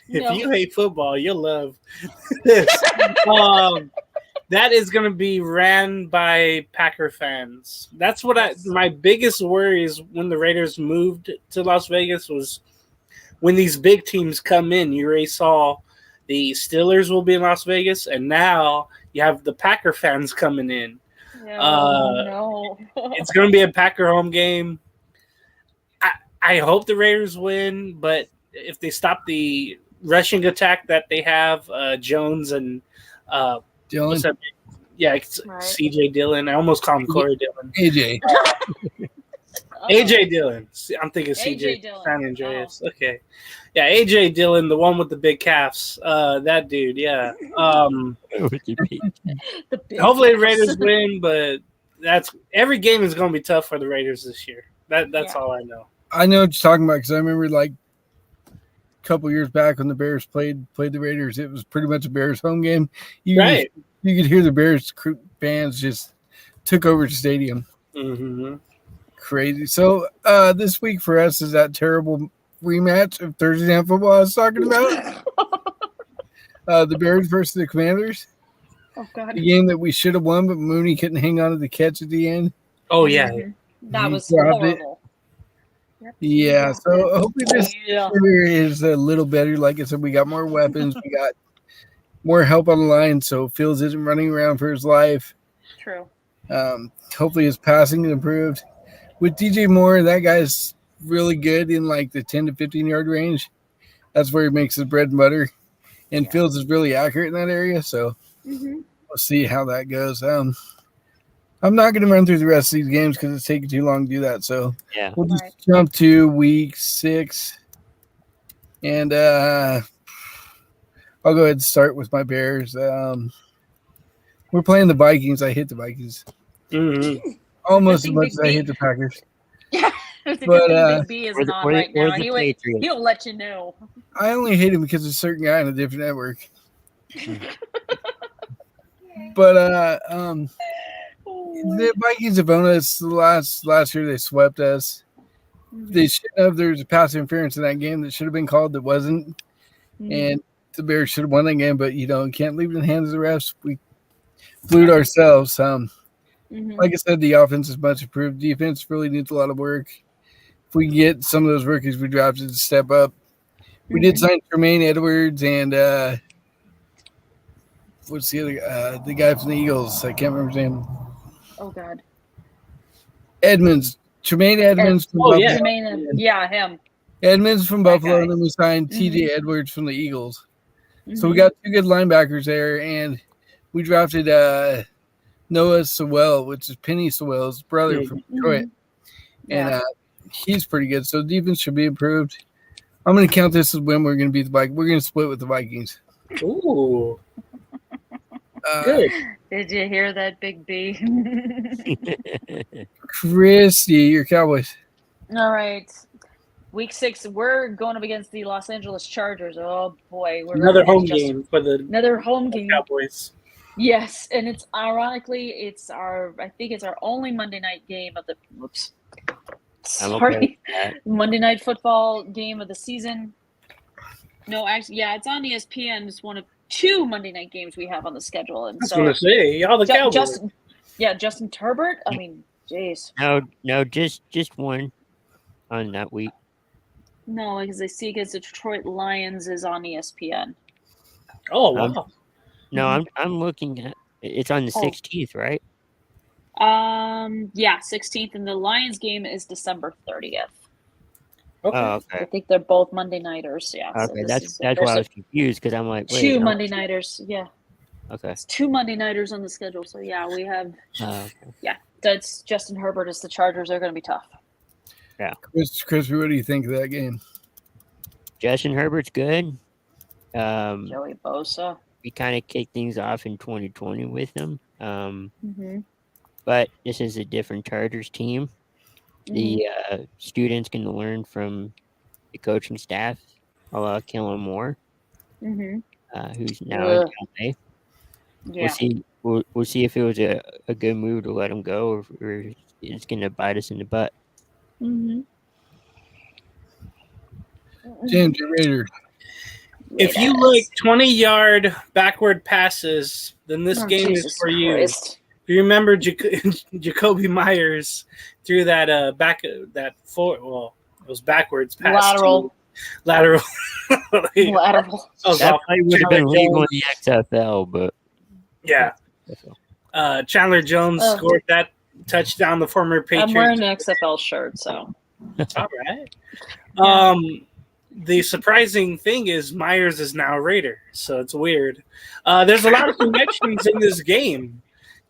Speaker 4: If you hate football, you'll love this. That is going to be ran by Packer fans. That's what my biggest worry is when the Raiders moved to Las Vegas was when these big teams come in. You already saw the Steelers will be in Las Vegas, and now you have the Packer fans coming in.
Speaker 3: No.
Speaker 4: It's going to be a Packer home game. I hope the Raiders win, but if they stop the rushing attack that they have, Jones and
Speaker 1: Dillon.
Speaker 4: CJ Dillon. I almost call him Corey Dillon.
Speaker 1: AJ.
Speaker 4: AJ Dillon. I'm thinking CJ San Andreas. Okay. Yeah, AJ Dillon, the one with the big calves. That dude, yeah. Hopefully the Raiders win, but every game is going to be tough for the Raiders this year. That's all I know.
Speaker 1: I know what you're talking about because I remember a couple years back when the Bears played the Raiders. It was pretty much a Bears home game. You could hear the Bears fans just took over the stadium.
Speaker 4: Mm-hmm.
Speaker 1: Crazy. So this week for us is that terrible rematch of Thursday Night Football I was talking about. The Bears versus the Commanders.
Speaker 3: Oh, God.
Speaker 1: The game that we should have won, but Mooney couldn't hang on to the catch at the end.
Speaker 4: Oh, yeah.
Speaker 3: That was horrible.
Speaker 1: Yeah, so hopefully this
Speaker 3: Yeah.
Speaker 1: year is a little better. Like I said, we got more weapons, we got more help on the line, so Fields isn't running around for his life.
Speaker 3: True.
Speaker 1: Hopefully his passing is improved. With DJ Moore, that guy's really good in like the 10 to 15 yard range. That's where he makes his bread and butter. And Fields is really accurate in that area, so we'll see how that goes. I'm not going to run through the rest of these games because it's taking too long to do that. So we'll just jump to week 6. And I'll go ahead and start with my Bears. We're playing the Vikings. I hit the Vikings. Almost as much as I hit the Packers.
Speaker 3: Yeah. But Big B isn't on right now. He'll let you know.
Speaker 1: I only hate him because of a certain guy on a different network. But the Vikings have owned us last year. They swept us. They shouldn't have. There was a pass interference in that game that should have been called that wasn't. And the Bears should have won that game, but you can't leave it in the hands of the refs. We blew it ourselves. Like I said, the offense is much improved. Defense really needs a lot of work. If we can get some of those rookies we drafted to step up. We did sign Tremaine Edwards and what's the other the guy from the Eagles? I can't remember his name.
Speaker 3: Oh God.
Speaker 1: Edmonds. Tremaine Edmonds from Buffalo.
Speaker 3: Him.
Speaker 1: Edmonds from Buffalo, and then we signed TJ Edwards from the Eagles. So we got 2 good linebackers there, and we drafted Noah Sewell, which is Penny Sewell's brother from Detroit. And he's pretty good. So defense should be improved. I'm going to count this as when we're going to beat the Vikings. We're going to split with the Vikings.
Speaker 4: Ooh. Good.
Speaker 3: Did you hear that, Big B?
Speaker 1: Christy, your Cowboys.
Speaker 3: All right. Week 6, we're going up against the Los Angeles Chargers. Oh, boy.
Speaker 4: Another home game for the Cowboys.
Speaker 3: Yes, and it's ironically, I think it's our only Monday night game of the Monday Night Football game of the season. No, actually, it's on ESPN. It's one of 2 Monday night games we have on the schedule. And
Speaker 4: I was going to say, y'all the Cowboys.
Speaker 3: Justin Turbot. I mean, jeez.
Speaker 2: No, just one on that week.
Speaker 3: No, because I see against the Detroit Lions is on ESPN.
Speaker 4: Oh, wow.
Speaker 2: No, I'm looking at it's on the 16th, right?
Speaker 3: 16th, and the Lions game is December 30th.
Speaker 4: Okay.
Speaker 2: Oh, okay.
Speaker 3: I think they're both Monday nighters. Yeah.
Speaker 2: Okay, so that's why I was confused because I'm like, wait,
Speaker 3: 2 Monday nighters. Yeah.
Speaker 2: Okay.
Speaker 3: It's 2 Monday nighters on the schedule. So we have. That's Justin Herbert as the Chargers are going to be tough.
Speaker 2: Yeah.
Speaker 1: Chris, what do you think of that game?
Speaker 2: Justin Herbert's good.
Speaker 3: Joey Bosa.
Speaker 2: We kind of kicked things off in 2020 with him. But this is a different Chargers team. The students can learn from the coaching staff, a la Kellen Moore, who's now in LA. Yeah. We'll see if it was a good move to let him go or it's going to bite us in the butt.
Speaker 1: James, your Raiders.
Speaker 4: If you like 20-yard backward passes, then this game is for you. If you remember Jacoby Myers threw that it was backwards pass. Lateral.
Speaker 3: Lateral.
Speaker 2: That play would have been legal in the XFL, but
Speaker 4: Chandler Jones scored that touchdown. The former Patriots.
Speaker 3: I'm wearing an XFL shirt, so
Speaker 4: all right. The surprising thing is Myers is now a Raider, so it's weird. There's a lot of connections in this game.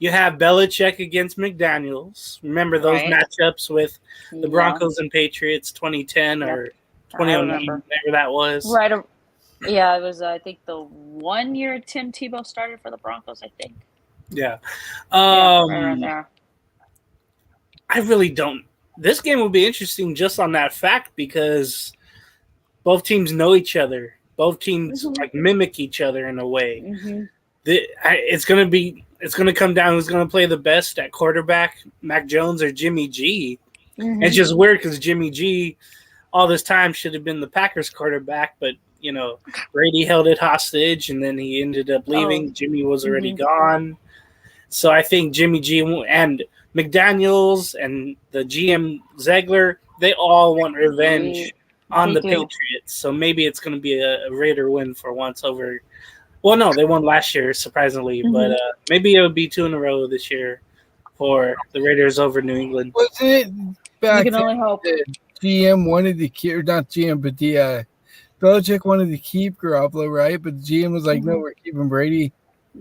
Speaker 4: You have Belichick against McDaniels. Remember those matchups with the Broncos and Patriots 2010 or 2009, whatever that was.
Speaker 3: Right. Yeah, it was, I think, the 1 year Tim Tebow started for the Broncos, I think.
Speaker 4: Yeah.
Speaker 3: Right around there.
Speaker 4: I really don't. This game will be interesting just on that fact because both teams know each other. Both teams mimic each other in a way. It's going to come down who's going to play the best at quarterback, Mac Jones or Jimmy G. It's just weird because Jimmy G all this time should have been the Packers quarterback, but Brady held it hostage and then he ended up leaving. Jimmy was already gone. So I think Jimmy G and McDaniels and the GM Ziegler, they all want revenge on
Speaker 3: They
Speaker 4: the
Speaker 3: do.
Speaker 4: Patriots. So maybe it's going to be a Raider win for once over. Well, no, they won last year, surprisingly, but maybe it would be 2 in a row this year for the Raiders over New England.
Speaker 1: Wasn't it
Speaker 3: You
Speaker 1: back
Speaker 3: can
Speaker 1: then
Speaker 3: only hope.
Speaker 1: the GM wanted to keep, or not GM, but the Belichick wanted to keep Garoppolo, right? But the GM was like, no, we're keeping Brady.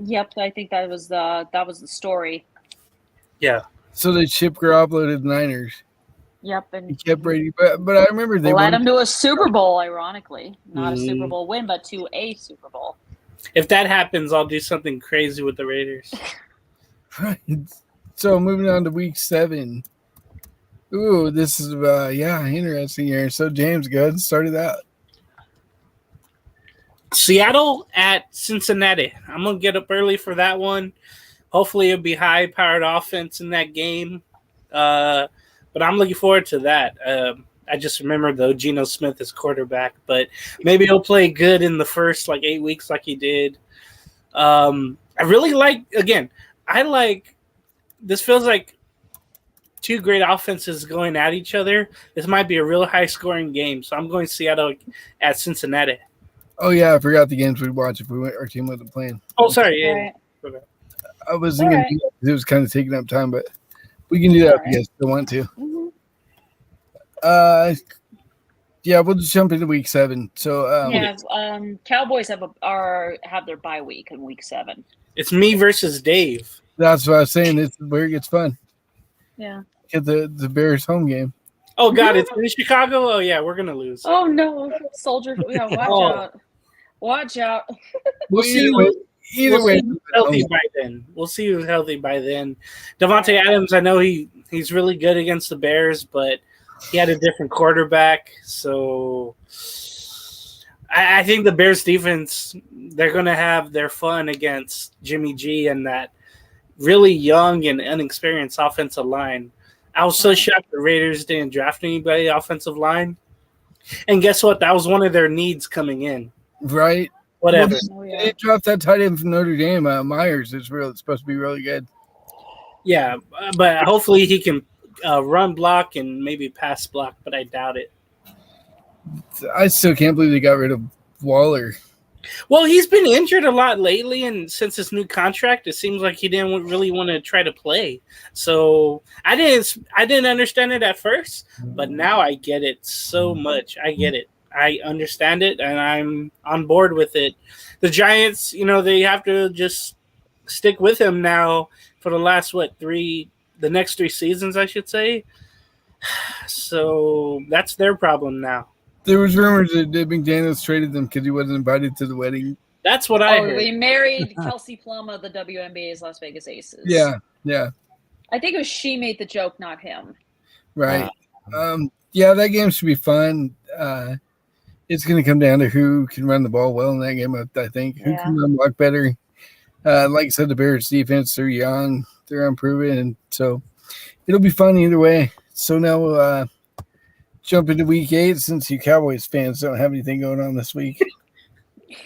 Speaker 3: Yep, I think that was the story.
Speaker 4: Yeah.
Speaker 1: So they shipped Garoppolo to the Niners.
Speaker 3: Yep,
Speaker 1: He
Speaker 3: and
Speaker 1: kept Brady. But I remember they
Speaker 3: led
Speaker 1: wanted
Speaker 3: him to a Super Bowl, ironically. Not a
Speaker 4: Mhm.
Speaker 3: Super Bowl win, but to a Super Bowl.
Speaker 4: If that happens, I'll do something crazy with the Raiders.
Speaker 1: Right. So moving on to week 7. Ooh, this is interesting here. So James, go ahead and start it out.
Speaker 4: Seattle at Cincinnati. I'm going to get up early for that one. Hopefully it'll be high-powered offense in that game. But I'm looking forward to that. I just remember, though, Geno Smith is quarterback. But maybe he'll play good in the first, 8 weeks like he did. I really like – this feels like two great offenses going at each other. This might be a real high-scoring game. So I'm going Seattle at Cincinnati.
Speaker 1: Oh, yeah, I forgot the games we'd watch if our team wasn't playing.
Speaker 4: Oh, sorry. Yeah.
Speaker 3: Right.
Speaker 1: I was thinking
Speaker 3: All right.
Speaker 1: it was kind of taking up time, but we can do that if you guys still want to.
Speaker 3: Mhm.
Speaker 1: We'll just jump into week 7. So,
Speaker 3: Cowboys have their bye week in week 7.
Speaker 4: It's me versus Dave.
Speaker 1: that's what I was saying. This is where it gets fun.
Speaker 3: Yeah.
Speaker 1: Get the Bears home game.
Speaker 4: Oh, God, it's in Chicago? Oh, yeah, we're going to lose.
Speaker 3: Oh no, soldier! Yeah, watch out! Watch out!
Speaker 4: We'll see.
Speaker 1: Either
Speaker 4: We'll
Speaker 1: way,
Speaker 4: see who's healthy by then. We'll see who's healthy by then. Devontae Adams, I know he's really good against the Bears, but he had a different quarterback. So I think the Bears defense, they're going to have their fun against Jimmy G and that really young and inexperienced offensive line. I was so shocked the Raiders didn't draft anybody offensive line. And guess what? That was one of their needs coming in.
Speaker 1: right?
Speaker 4: Whatever.
Speaker 1: Well, they dropped that tight end from Notre Dame. Myers is supposed to be really good.
Speaker 4: Yeah, but hopefully he can run block and maybe pass block, but I doubt it.
Speaker 1: I still can't believe they got rid of Waller.
Speaker 4: Well, he's been injured a lot lately, and since his new contract, it seems like he didn't really want to try to play. So I didn't understand it at first, but now I get it so much. I get it. I understand it, and I'm on board with it. The Giants, they have to just stick with him now for the last, the next 3 seasons, I should say. So that's their problem now.
Speaker 1: There was rumors that McDaniels traded them because he wasn't invited to the wedding.
Speaker 4: That's what I heard.
Speaker 3: He married Kelsey Plum of the WNBA's Las Vegas Aces.
Speaker 1: Yeah.
Speaker 3: I think it was she made the joke, not him.
Speaker 1: Right. That game should be fun. It's going to come down to who can run the ball well in that game, I think. Who can run block better. Like I said, the Bears defense, they're young. They're unproven. And so it'll be fun either way. So now we'll jump into week 8 since you Cowboys fans don't have anything going on this week.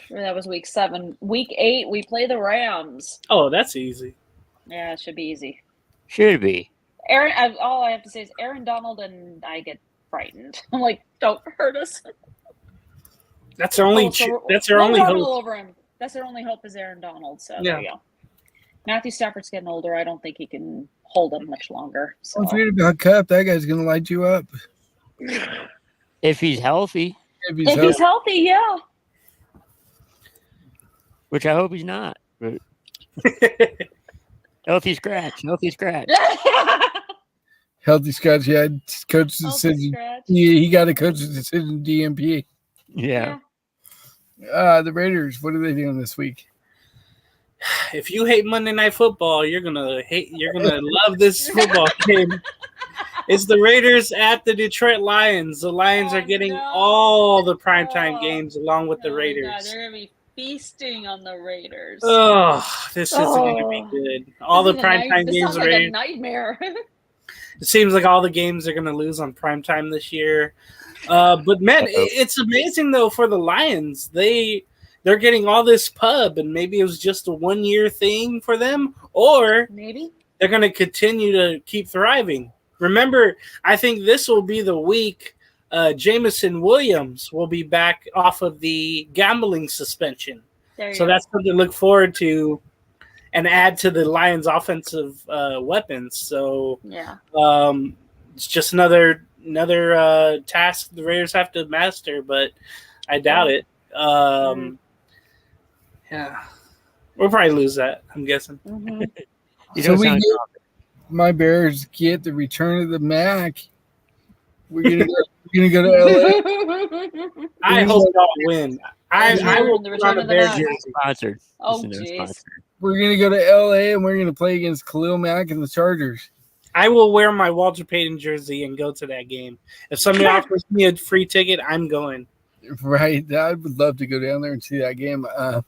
Speaker 3: That was week 7. Week 8, we play the Rams.
Speaker 4: Oh, that's easy.
Speaker 3: Yeah, it should be easy.
Speaker 2: Should be.
Speaker 3: All I have to say is Aaron Donald, and I get frightened. I'm like, don't hurt us.
Speaker 4: That's their only. That's their only hope.
Speaker 3: Over him. That's their only hope is Aaron Donald. So there you go. Matthew Stafford's getting older. I don't think he can hold him much longer. So.
Speaker 1: Don't forget about Cup. That guy's going to light you up.
Speaker 2: If he's healthy,
Speaker 3: If he's healthy, yeah.
Speaker 2: which I hope he's not. But healthy scratch.
Speaker 1: Healthy scratch, yeah. Coach's decision. He got a coach's decision DMP.
Speaker 2: Yeah.
Speaker 1: The Raiders, what are they doing this week?
Speaker 4: If you hate Monday Night Football, you're gonna love this football game. It's the Raiders at the Detroit Lions. The Lions are getting all the primetime games along with the Raiders.
Speaker 3: God, they're gonna be feasting on the Raiders.
Speaker 4: Oh, this is gonna be good. All the primetime games.
Speaker 3: This sounds like a nightmare.
Speaker 4: It seems like all the games are gonna lose on primetime this year. But man, it's amazing though for the Lions. They're getting all this pub, and maybe it was just a 1-year thing for them, or
Speaker 3: maybe
Speaker 4: they're going to continue to keep thriving. remember, I think this will be the week Jameson Williams will be back off of the gambling suspension. So that's something to look forward to and add to the Lions' offensive weapons. So it's just another task the Raiders have to master, but I doubt it. Yeah. We'll probably lose that, I'm guessing.
Speaker 1: So my Bears get the return of the Mac. We're gonna go to LA.
Speaker 4: I hope y'all win. I will
Speaker 3: the return of the Mac.
Speaker 2: Sponsored.
Speaker 3: Oh, jeez.
Speaker 1: We're gonna go to LA and we're gonna play against Khalil Mack and the Chargers.
Speaker 4: I will wear my Walter Payton jersey and go to that game. If somebody offers me a free ticket, I'm going.
Speaker 1: Right, I would love to go down there and see that game. I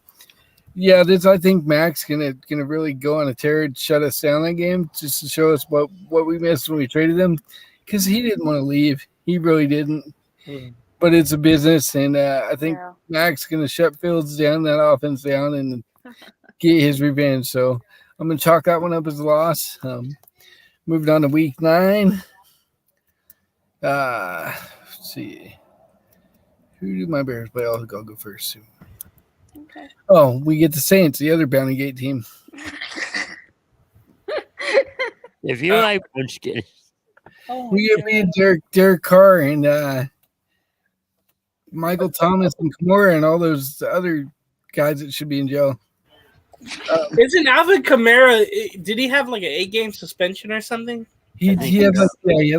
Speaker 1: think Mac's gonna really go on a tear and shut us down that game just to show us what we missed when we traded him, because he didn't want to leave. He really didn't. But it's a business, and I think Mac's gonna shut Fields down, that offense down, and get his revenge. So I'm gonna chalk that one up as a loss. Moving on to week 9. Let's see. Who do my Bears play? I'll go first.
Speaker 3: Okay.
Speaker 1: Oh, we get the Saints, the other Bounty Gate team.
Speaker 2: If you like Munchkin.
Speaker 1: We get Derek Carr and Michael Thomas and Kamara and all those other guys that should be in jail.
Speaker 4: Isn't Alvin Kamara? Did he have like an 8-game suspension or something?
Speaker 1: He had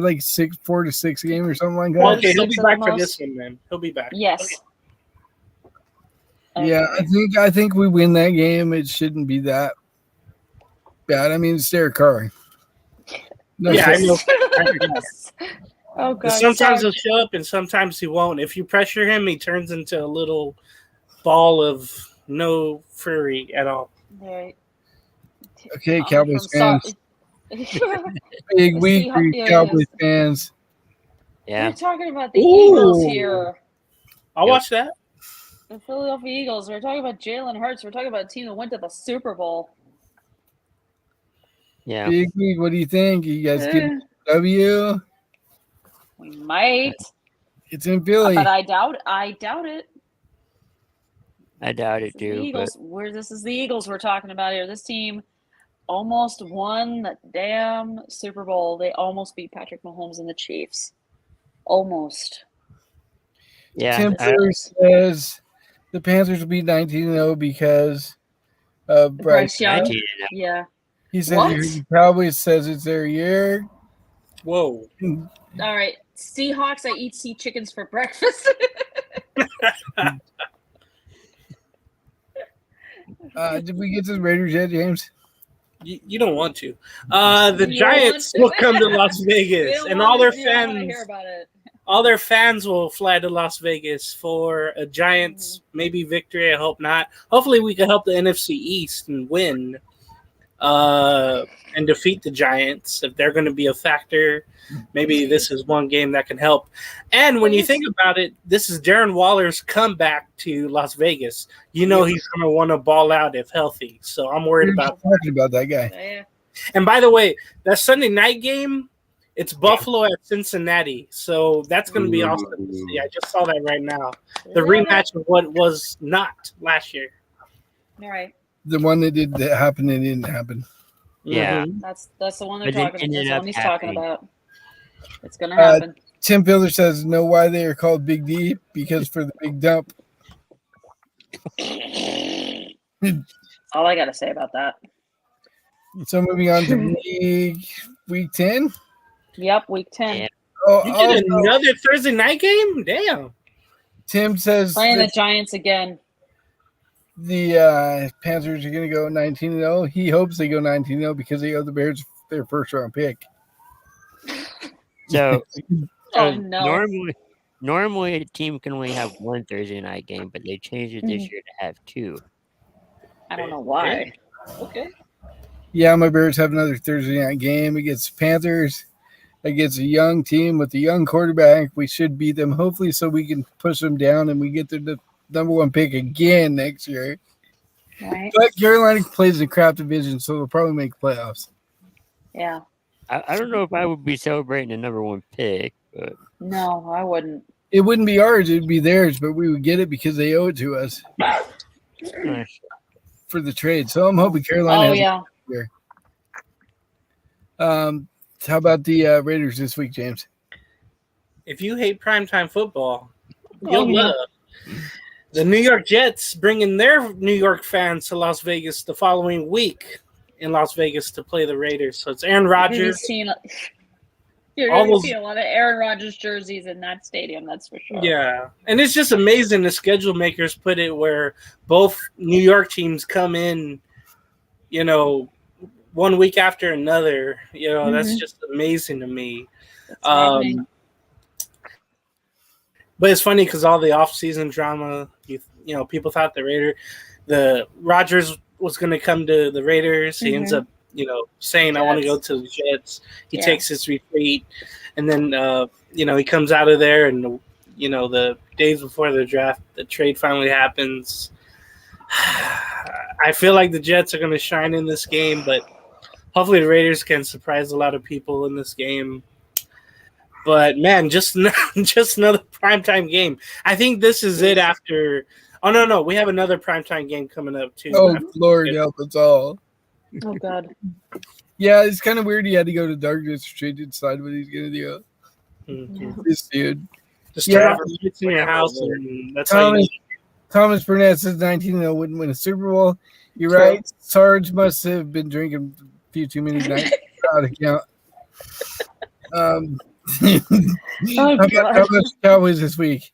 Speaker 1: like 4 to 6 games or something like that.
Speaker 4: Okay, he'll be back for this one, man. He'll be back.
Speaker 3: Yes.
Speaker 1: Okay. Yeah, I think we win that game. It shouldn't be that bad. I mean, it's Derek Carr. No,
Speaker 4: I know.
Speaker 3: Oh god.
Speaker 4: Sometimes he'll show up and sometimes he won't. If you pressure him, he turns into a little ball of no fury at all.
Speaker 3: Right.
Speaker 1: Okay, Cowboys fans. Big week for you Cowboys fans.
Speaker 2: Yeah.
Speaker 3: We're talking about the Eagles here.
Speaker 4: I'll watch that.
Speaker 3: The Philadelphia Eagles. We're talking about Jalen Hurts. We're talking about a team that went to the Super Bowl.
Speaker 2: Yeah.
Speaker 1: Big week. What do you think? You guys get W?
Speaker 3: We might.
Speaker 1: It's in Philly.
Speaker 3: But I doubt it.
Speaker 2: I doubt it too.
Speaker 3: Eagles. This is the Eagles we're talking about here. This team almost won the damn Super Bowl. They almost beat Patrick Mahomes and the Chiefs. Almost.
Speaker 2: Yeah.
Speaker 1: Tim Fuller says the Panthers will be 19-0 because of Bryce
Speaker 3: Young.
Speaker 2: 19-0.
Speaker 3: Yeah.
Speaker 1: He said he probably says it's their year.
Speaker 4: Whoa.
Speaker 3: All right. Seahawks, I eat sea chickens for breakfast.
Speaker 1: Did we get to the Raiders yet, James?
Speaker 4: You don't want to. The Giants will come to Las Vegas, and all their fans will fly to Las Vegas for a Giants maybe victory. I hope not. Hopefully, we can help the NFC East and win, and defeat the Giants if they're going to be a factor. Maybe this is one game that can help. And when you think about it, this is Darren Waller's comeback to Las Vegas. You know he's going to want to ball out if healthy. So I'm worried about
Speaker 1: that guy.
Speaker 3: Yeah.
Speaker 4: And by the way, that Sunday night game, it's Buffalo at Cincinnati. So that's going to be awesome to see. I just saw that right now. The rematch of what was not last year.
Speaker 3: All right.
Speaker 1: The one that did happen, it didn't happen.
Speaker 2: Yeah.
Speaker 3: That's the one they're
Speaker 2: But
Speaker 3: talking about. That's the one he's
Speaker 2: happening.
Speaker 3: talking about. It's going to happen.
Speaker 1: Tim Fielder says, know why they are called Big D? Because for the big dump.
Speaker 3: All I got to say about that.
Speaker 1: So moving on to week 10.
Speaker 3: Yep, week 10.
Speaker 2: Yeah.
Speaker 1: Oh,
Speaker 4: You did another Thursday night game? Damn.
Speaker 1: Tim says
Speaker 3: Playing the Giants again.
Speaker 1: The Panthers are going to go 19-0. He hopes they go 19-0 because they owe the Bears their first-round pick.
Speaker 2: So,
Speaker 3: no.
Speaker 2: normally a team can only have one Thursday night game, but they changed it this year to have 2.
Speaker 3: I don't know why.
Speaker 4: Okay.
Speaker 1: Yeah, my Bears have another Thursday night game against the Panthers. Against a young team with a young quarterback. We should beat them, hopefully, so we can push them down and we get the number 1 pick again next year.
Speaker 3: Right.
Speaker 1: But Carolina plays in the crap division, so they'll probably make playoffs.
Speaker 3: Yeah.
Speaker 2: I don't know if I would be celebrating the number one pick, but
Speaker 3: No, I wouldn't.
Speaker 1: It wouldn't be ours; it'd be theirs, but we would get it because they owe it to us for the trade. So I'm hoping Carolina.
Speaker 3: Oh
Speaker 1: has
Speaker 3: yeah.
Speaker 1: it here. How about the Raiders this week, James?
Speaker 4: If you hate primetime football,
Speaker 3: Oh,
Speaker 4: you'll
Speaker 3: yeah.
Speaker 4: love the New York Jets bringing their New York fans to Las Vegas the following week in Las Vegas to play the Raiders. So it's Aaron Rodgers.
Speaker 3: You're
Speaker 4: All
Speaker 3: going to
Speaker 4: those-
Speaker 3: see a lot of Aaron Rodgers jerseys in that stadium, that's for sure.
Speaker 4: Yeah, and it's just amazing the schedule makers put it where both New York teams come in, you know, 1 week after another. You know, that's just amazing to me.
Speaker 3: It's happening.
Speaker 4: But it's funny because all the off-season drama, you know, people thought the Rodgers was going to come to the Raiders. He ends up, you know, saying, I want to go to the Jets. He takes his retreat. And then, you know, he comes out of there and, you know, the days before the draft, the trade finally happens. I feel like the Jets are going to shine in this game, but hopefully the Raiders can surprise a lot of people in this game. But, man, just another primetime game. I think this is it after – oh, no. We have another primetime game coming up, too.
Speaker 1: Oh, Lord help us all.
Speaker 3: Oh, God.
Speaker 1: Yeah, it's kind of weird he had to go to Darkness Retreat to decide what he's going to do.
Speaker 4: Mm-hmm.
Speaker 1: This dude.
Speaker 4: Just turn off the lights in your house, and that's how you
Speaker 1: Thomas Burnett says 19-0 wouldn't win a Super Bowl. You're right. Sarge must have been drinking a few too many nights out of count. How about Cowboys this week?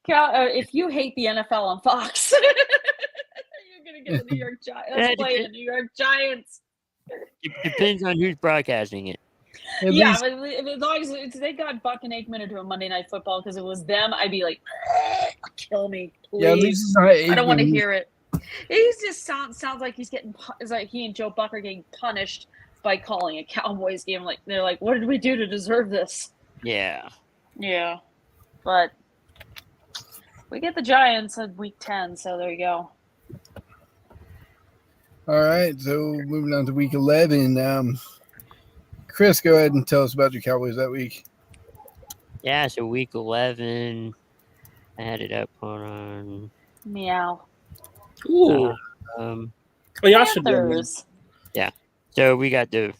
Speaker 3: If you hate the NFL on Fox, you're going to get the New York Giants. Play the New York Giants.
Speaker 2: it depends on who's broadcasting it.
Speaker 1: At
Speaker 3: Yeah,
Speaker 1: least-
Speaker 3: but as long as they got Buck and Aikman to do a Monday Night Football because it was them, I'd be like, kill me, please.
Speaker 1: yeah, at least it's not
Speaker 3: I don't want to
Speaker 1: Aikman.
Speaker 3: hear it. It just sounds like he's getting. It's like he and Joe Buck are getting punished by calling a Cowboys game. Like they're like, what did we do to deserve this?
Speaker 2: Yeah.
Speaker 3: Yeah, but we get the Giants at week 10, so there you go.
Speaker 1: All right, so moving on to week 11. Chris, go ahead and tell us about your Cowboys that week.
Speaker 2: Yeah, so week 11, I had it up on
Speaker 3: Meow.
Speaker 4: Ooh.
Speaker 2: um
Speaker 4: Well, y'all should do it.
Speaker 3: Panthers.
Speaker 2: so we got the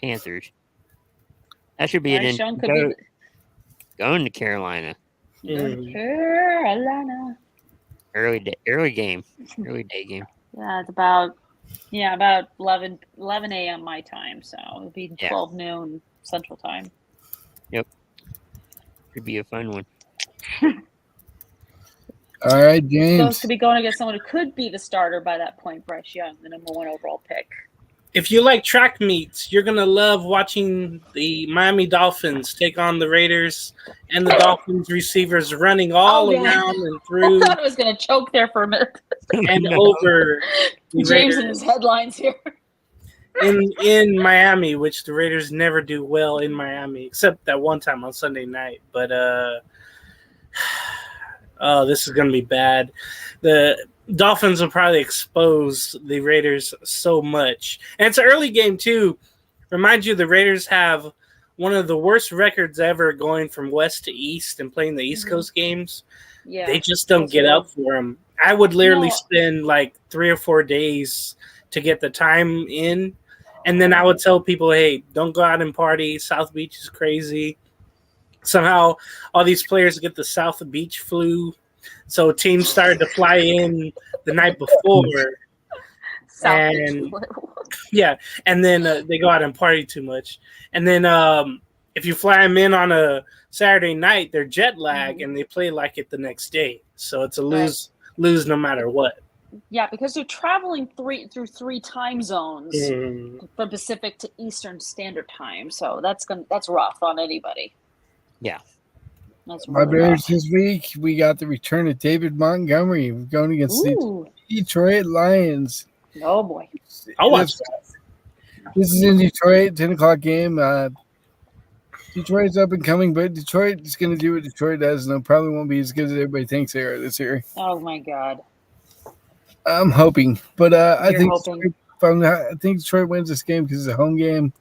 Speaker 2: Panthers. That should be
Speaker 3: Bryce
Speaker 2: it.
Speaker 3: Young could be
Speaker 2: Going to Carolina.
Speaker 3: Carolina.
Speaker 2: Early day game.
Speaker 3: Yeah, it's about 11 a.m. my time, so it'll be 12 noon Central Time.
Speaker 2: Could be a fun one.
Speaker 1: All right,
Speaker 3: So
Speaker 1: James.
Speaker 3: to be going against someone who could be the starter by that point, Bryce Young, the number 1 overall pick.
Speaker 4: If you like track meets, you're going to love watching the Miami Dolphins take on the Raiders and the Dolphins receivers running all around and
Speaker 3: I
Speaker 4: through
Speaker 3: thought I was going to choke there for a minute.
Speaker 4: and over the
Speaker 3: James and
Speaker 4: Raiders
Speaker 3: his headlines here.
Speaker 4: in Miami, which the Raiders never do well in Miami, except that one time on Sunday night. But this is going to be bad. The Dolphins will probably expose the Raiders so much. And it's an early game, too. Remind you, the Raiders have one of the worst records ever going from west to east and playing the East Coast games.
Speaker 3: Yeah.
Speaker 4: They just don't get up for them. I would literally spend like 3 or 4 days to get the time in. And then I would tell people, hey, don't go out and party. South Beach is crazy. Somehow all these players get the South Beach flu. So teams started to fly in the night before. And then they go out and party too much. And then if you fly them in on a Saturday night, they're jet lag and they play like it the next day. So it's a lose no matter what.
Speaker 3: Yeah, because they're traveling through three time zones from Pacific to Eastern Standard Time. So that's rough on anybody.
Speaker 2: Yeah.
Speaker 3: That's
Speaker 1: My
Speaker 3: really
Speaker 1: Bears
Speaker 3: rough.
Speaker 1: this week, we got the return of David Montgomery going against the
Speaker 3: Ooh.
Speaker 1: Detroit Lions.
Speaker 3: Oh boy.
Speaker 4: I'll watch that.
Speaker 1: This is in Detroit, 10 o'clock game. Detroit's up and coming, but Detroit is going to do what Detroit does, and it probably won't be as good as everybody thinks they are this year.
Speaker 3: Oh my God.
Speaker 1: I'm hoping, but I
Speaker 3: You're
Speaker 1: think
Speaker 3: hoping.
Speaker 1: I think Detroit wins this game because it's a home game.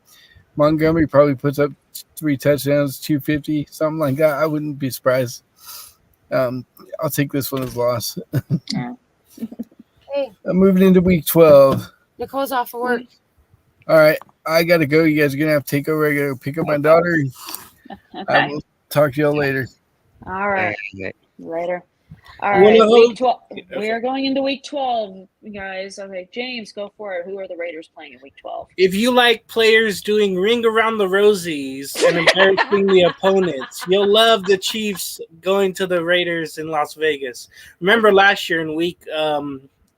Speaker 1: Montgomery probably puts up 3 touchdowns, 250, something like that. I wouldn't be surprised. I'll take this one as a loss.
Speaker 5: Hey,
Speaker 1: Moving into week 12.
Speaker 5: Nicole's off of work.
Speaker 1: All right, I got to go. You guys are going to have to take over. I got to pick up my daughter. I
Speaker 3: Okay.
Speaker 1: will talk to y'all later.
Speaker 3: All right.
Speaker 2: Right.
Speaker 3: Later. All
Speaker 4: Wanna
Speaker 3: right. Week
Speaker 4: hope-
Speaker 3: 12. We are going into week 12, guys. Okay, James, go for it. Who are the Raiders playing in week 12?
Speaker 4: If you like players doing ring around the rosies and embarrassing the opponents, you'll love the Chiefs going to the Raiders in Las Vegas. Remember last year in week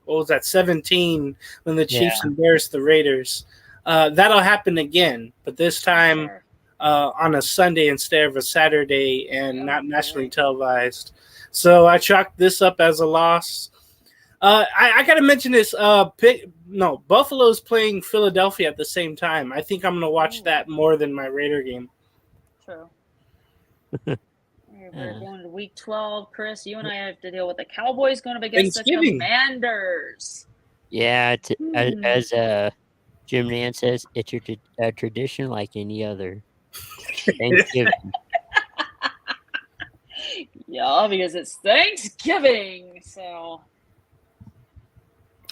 Speaker 4: 17 when the Chiefs embarrassed the Raiders? That'll happen again, but this time
Speaker 3: Sure.
Speaker 4: on a Sunday instead of a Saturday and not
Speaker 3: Okay.
Speaker 4: nationally televised. So I chalked this up as a loss. I got to mention this. Buffalo's playing Philadelphia at the same time. I think I'm going to watch that more than my Raider game.
Speaker 3: True. All right, we're going to week 12. Chris, you and I have to deal with the Cowboys going up against the
Speaker 4: Thanksgiving.
Speaker 3: Commanders.
Speaker 2: Yeah, as Jim Nance says, it's a tradition like any other. Thanksgiving.
Speaker 3: Yeah, because it's Thanksgiving. So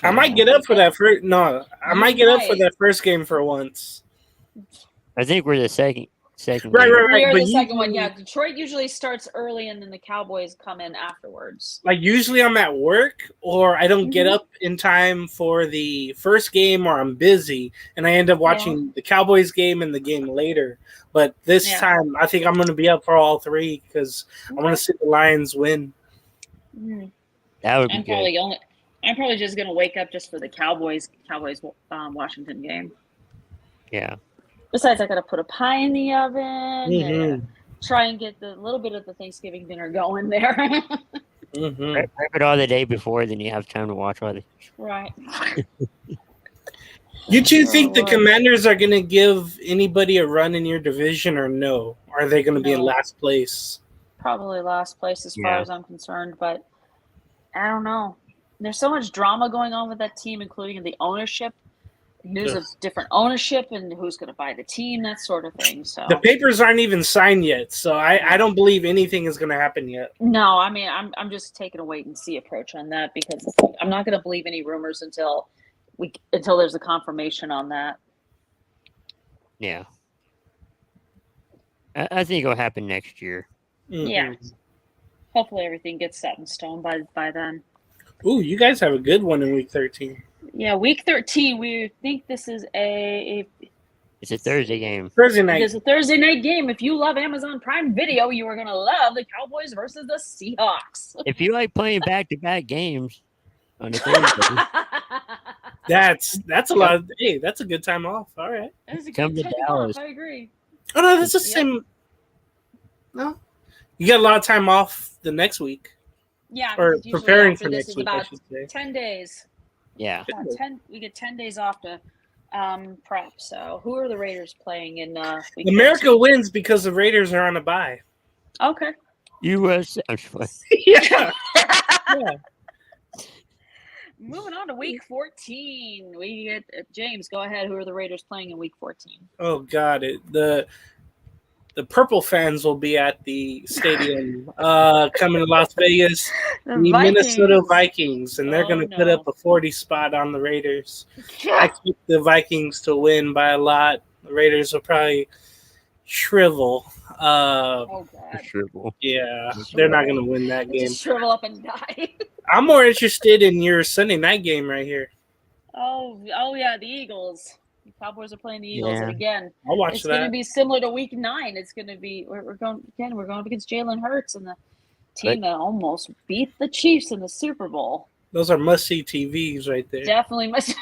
Speaker 4: I might get up for that first. No, I might get up for
Speaker 3: Right.
Speaker 4: that first game for once.
Speaker 2: I think we're the second.
Speaker 4: Right,
Speaker 2: game.
Speaker 4: right,
Speaker 3: we are
Speaker 4: but
Speaker 3: the second one.
Speaker 4: usually-
Speaker 3: Yeah, Detroit usually starts early, and then the Cowboys come in afterwards.
Speaker 4: Like usually I'm at work or I don't get
Speaker 3: Mhm.
Speaker 4: up in time for the first game or I'm busy and I end up watching the Cowboys game and the game later. But this
Speaker 3: Yeah.
Speaker 4: time I think I'm going to be up for all three because I want to see the Lions win.
Speaker 3: Mhm.
Speaker 2: That would be
Speaker 3: I'm
Speaker 2: good.
Speaker 3: probably just gonna wake up just for the Cowboys Washington game.
Speaker 2: Yeah.
Speaker 3: Besides, I gotta put a pie in the oven.
Speaker 4: Mhm.
Speaker 3: And try and get the little bit of the Thanksgiving dinner going there.
Speaker 4: Mhm.
Speaker 2: Prep it all the day before, then you have time to watch all the.
Speaker 3: Right.
Speaker 4: You two think the
Speaker 3: Lord.
Speaker 4: Commanders are going to give anybody a run in your division or no? Are they going to be in
Speaker 3: No.
Speaker 4: last place?
Speaker 3: Probably last place as far
Speaker 2: Yeah.
Speaker 3: as I'm concerned, but I don't know. There's so much drama going on with that team, including the ownership, news of different ownership and who's going to buy the team, that sort of thing. So
Speaker 4: The papers aren't even signed yet, so I don't believe anything is going to happen yet.
Speaker 3: no, I mean I'm just taking a wait and see approach on that because I'm not going to believe any rumors until there's a confirmation on that.
Speaker 2: Yeah. I think it'll happen next year.
Speaker 4: Mhm.
Speaker 3: Yeah. Hopefully everything gets set in stone by then.
Speaker 4: Ooh, you guys have a good one in week 13.
Speaker 3: Yeah, week 13. We think this is
Speaker 2: It's a Thursday game.
Speaker 4: Thursday night.
Speaker 3: It's a Thursday night game. If you love Amazon Prime Video, you are gonna love the Cowboys versus the Seahawks.
Speaker 2: If you like playing back-to-back games on a Thursday,
Speaker 4: That's a lot of, hey, that's a good time off. All right.
Speaker 3: That's a
Speaker 2: Come
Speaker 3: good
Speaker 2: to
Speaker 3: time
Speaker 2: Dallas.
Speaker 3: off, I agree.
Speaker 4: Oh no, that's the
Speaker 3: Yep.
Speaker 4: same. No. You got a lot of time off the next week.
Speaker 3: Yeah,
Speaker 4: Or
Speaker 3: because usually
Speaker 4: preparing
Speaker 3: after
Speaker 4: for
Speaker 3: this
Speaker 4: next
Speaker 3: is
Speaker 4: week, I
Speaker 3: about
Speaker 4: should say.
Speaker 3: 10 days.
Speaker 2: yeah.
Speaker 3: We get 10 days off to prep. So who are the Raiders playing in week
Speaker 4: America
Speaker 3: 13?
Speaker 4: wins because the Raiders are on a bye.
Speaker 3: Okay.
Speaker 2: U.S. I'm just playing.
Speaker 4: Yeah. Yeah.
Speaker 3: Moving on to week 14. We get James, go ahead. Who are the Raiders playing in week 14?
Speaker 4: Oh God, the purple fans will be at the stadium coming to Las Vegas. The Minnesota Vikings, and they're
Speaker 3: Oh,
Speaker 4: going to put
Speaker 3: no.
Speaker 4: up a 40 spot on the Raiders. I expect the Vikings to win by a lot. The Raiders will probably shrivel.
Speaker 3: Oh God.
Speaker 2: Shrivel.
Speaker 4: Yeah, they're not going to win that
Speaker 3: They
Speaker 4: game.
Speaker 3: just shrivel up and die.
Speaker 4: I'm more interested in your Sunday night game right here.
Speaker 3: Oh yeah, the Eagles. The Cowboys are playing the Eagles, and
Speaker 2: Yeah.
Speaker 3: again,
Speaker 4: I'll watch
Speaker 3: it's going to
Speaker 4: that.
Speaker 3: be similar to Week 9. It's going to be we're going up against Jalen Hurts and the team that almost beat the Chiefs in the Super Bowl.
Speaker 4: Those are must-see TVs right there.
Speaker 3: Definitely must.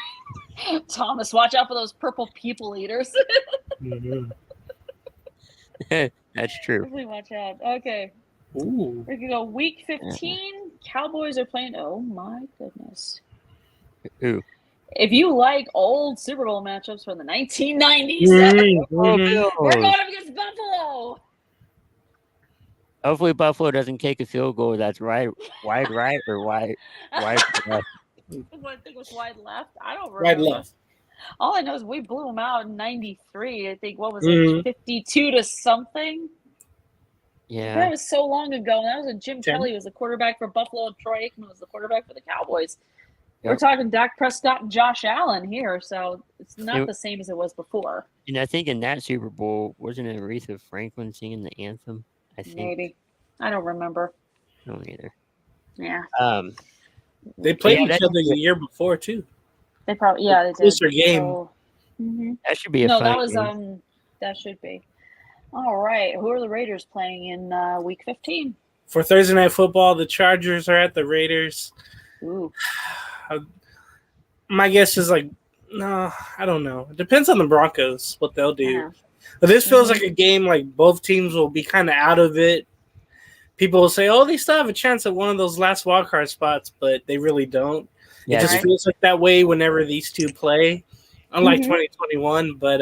Speaker 3: Thomas, watch out for those purple people eaters.
Speaker 4: Mhm.
Speaker 2: That's true.
Speaker 3: Definitely watch out. Okay,
Speaker 4: Ooh.
Speaker 3: we're gonna go Week 15. Cowboys are playing. Oh my goodness.
Speaker 2: Who?
Speaker 3: If you like old Super Bowl matchups from the 1990s,
Speaker 4: Mhm.
Speaker 3: we're going up against Buffalo.
Speaker 2: Hopefully Buffalo doesn't kick a field goal that's wide right or wide left.
Speaker 3: I think it was wide left. I don't remember.
Speaker 4: Right left.
Speaker 3: All I know is we blew them out in '93. I think what was
Speaker 4: Mhm.
Speaker 3: it, 52 to something?
Speaker 2: Yeah.
Speaker 3: That was so long ago. And that was when Jim
Speaker 4: 10.
Speaker 3: Kelly was the quarterback for Buffalo, and Troy Aikman was the quarterback for the Cowboys. We're
Speaker 2: Yep.
Speaker 3: talking Dak Prescott and Josh Allen here, so it's not
Speaker 2: Yep.
Speaker 3: the same as it was before.
Speaker 2: And I think in that Super Bowl, wasn't it Aretha Franklin singing the anthem? I think.
Speaker 3: Maybe. I don't remember.
Speaker 2: I don't either.
Speaker 3: Yeah.
Speaker 4: They played
Speaker 2: Yeah,
Speaker 4: each
Speaker 2: that-
Speaker 4: other the year before too.
Speaker 3: They probably, yeah, they did.
Speaker 4: Closer game.
Speaker 3: So, mhm.
Speaker 2: That should be a
Speaker 3: No,
Speaker 2: fun
Speaker 3: that was
Speaker 2: game.
Speaker 3: that should be. All right. Who are the Raiders playing in week 15?
Speaker 4: For Thursday Night Football, the Chargers are at the Raiders.
Speaker 3: Ooh.
Speaker 4: My guess is no, I don't know. It depends on the Broncos, what they'll do.
Speaker 3: Yeah.
Speaker 4: But this feels
Speaker 3: Mhm.
Speaker 4: like a game like both teams will be kind of out of it. People will say, oh, they still have a chance at one of those last wildcard spots, but they really don't.
Speaker 2: Yeah,
Speaker 4: It just
Speaker 3: Right.
Speaker 4: feels like that way whenever these two play, unlike
Speaker 3: Mhm.
Speaker 4: 2021. But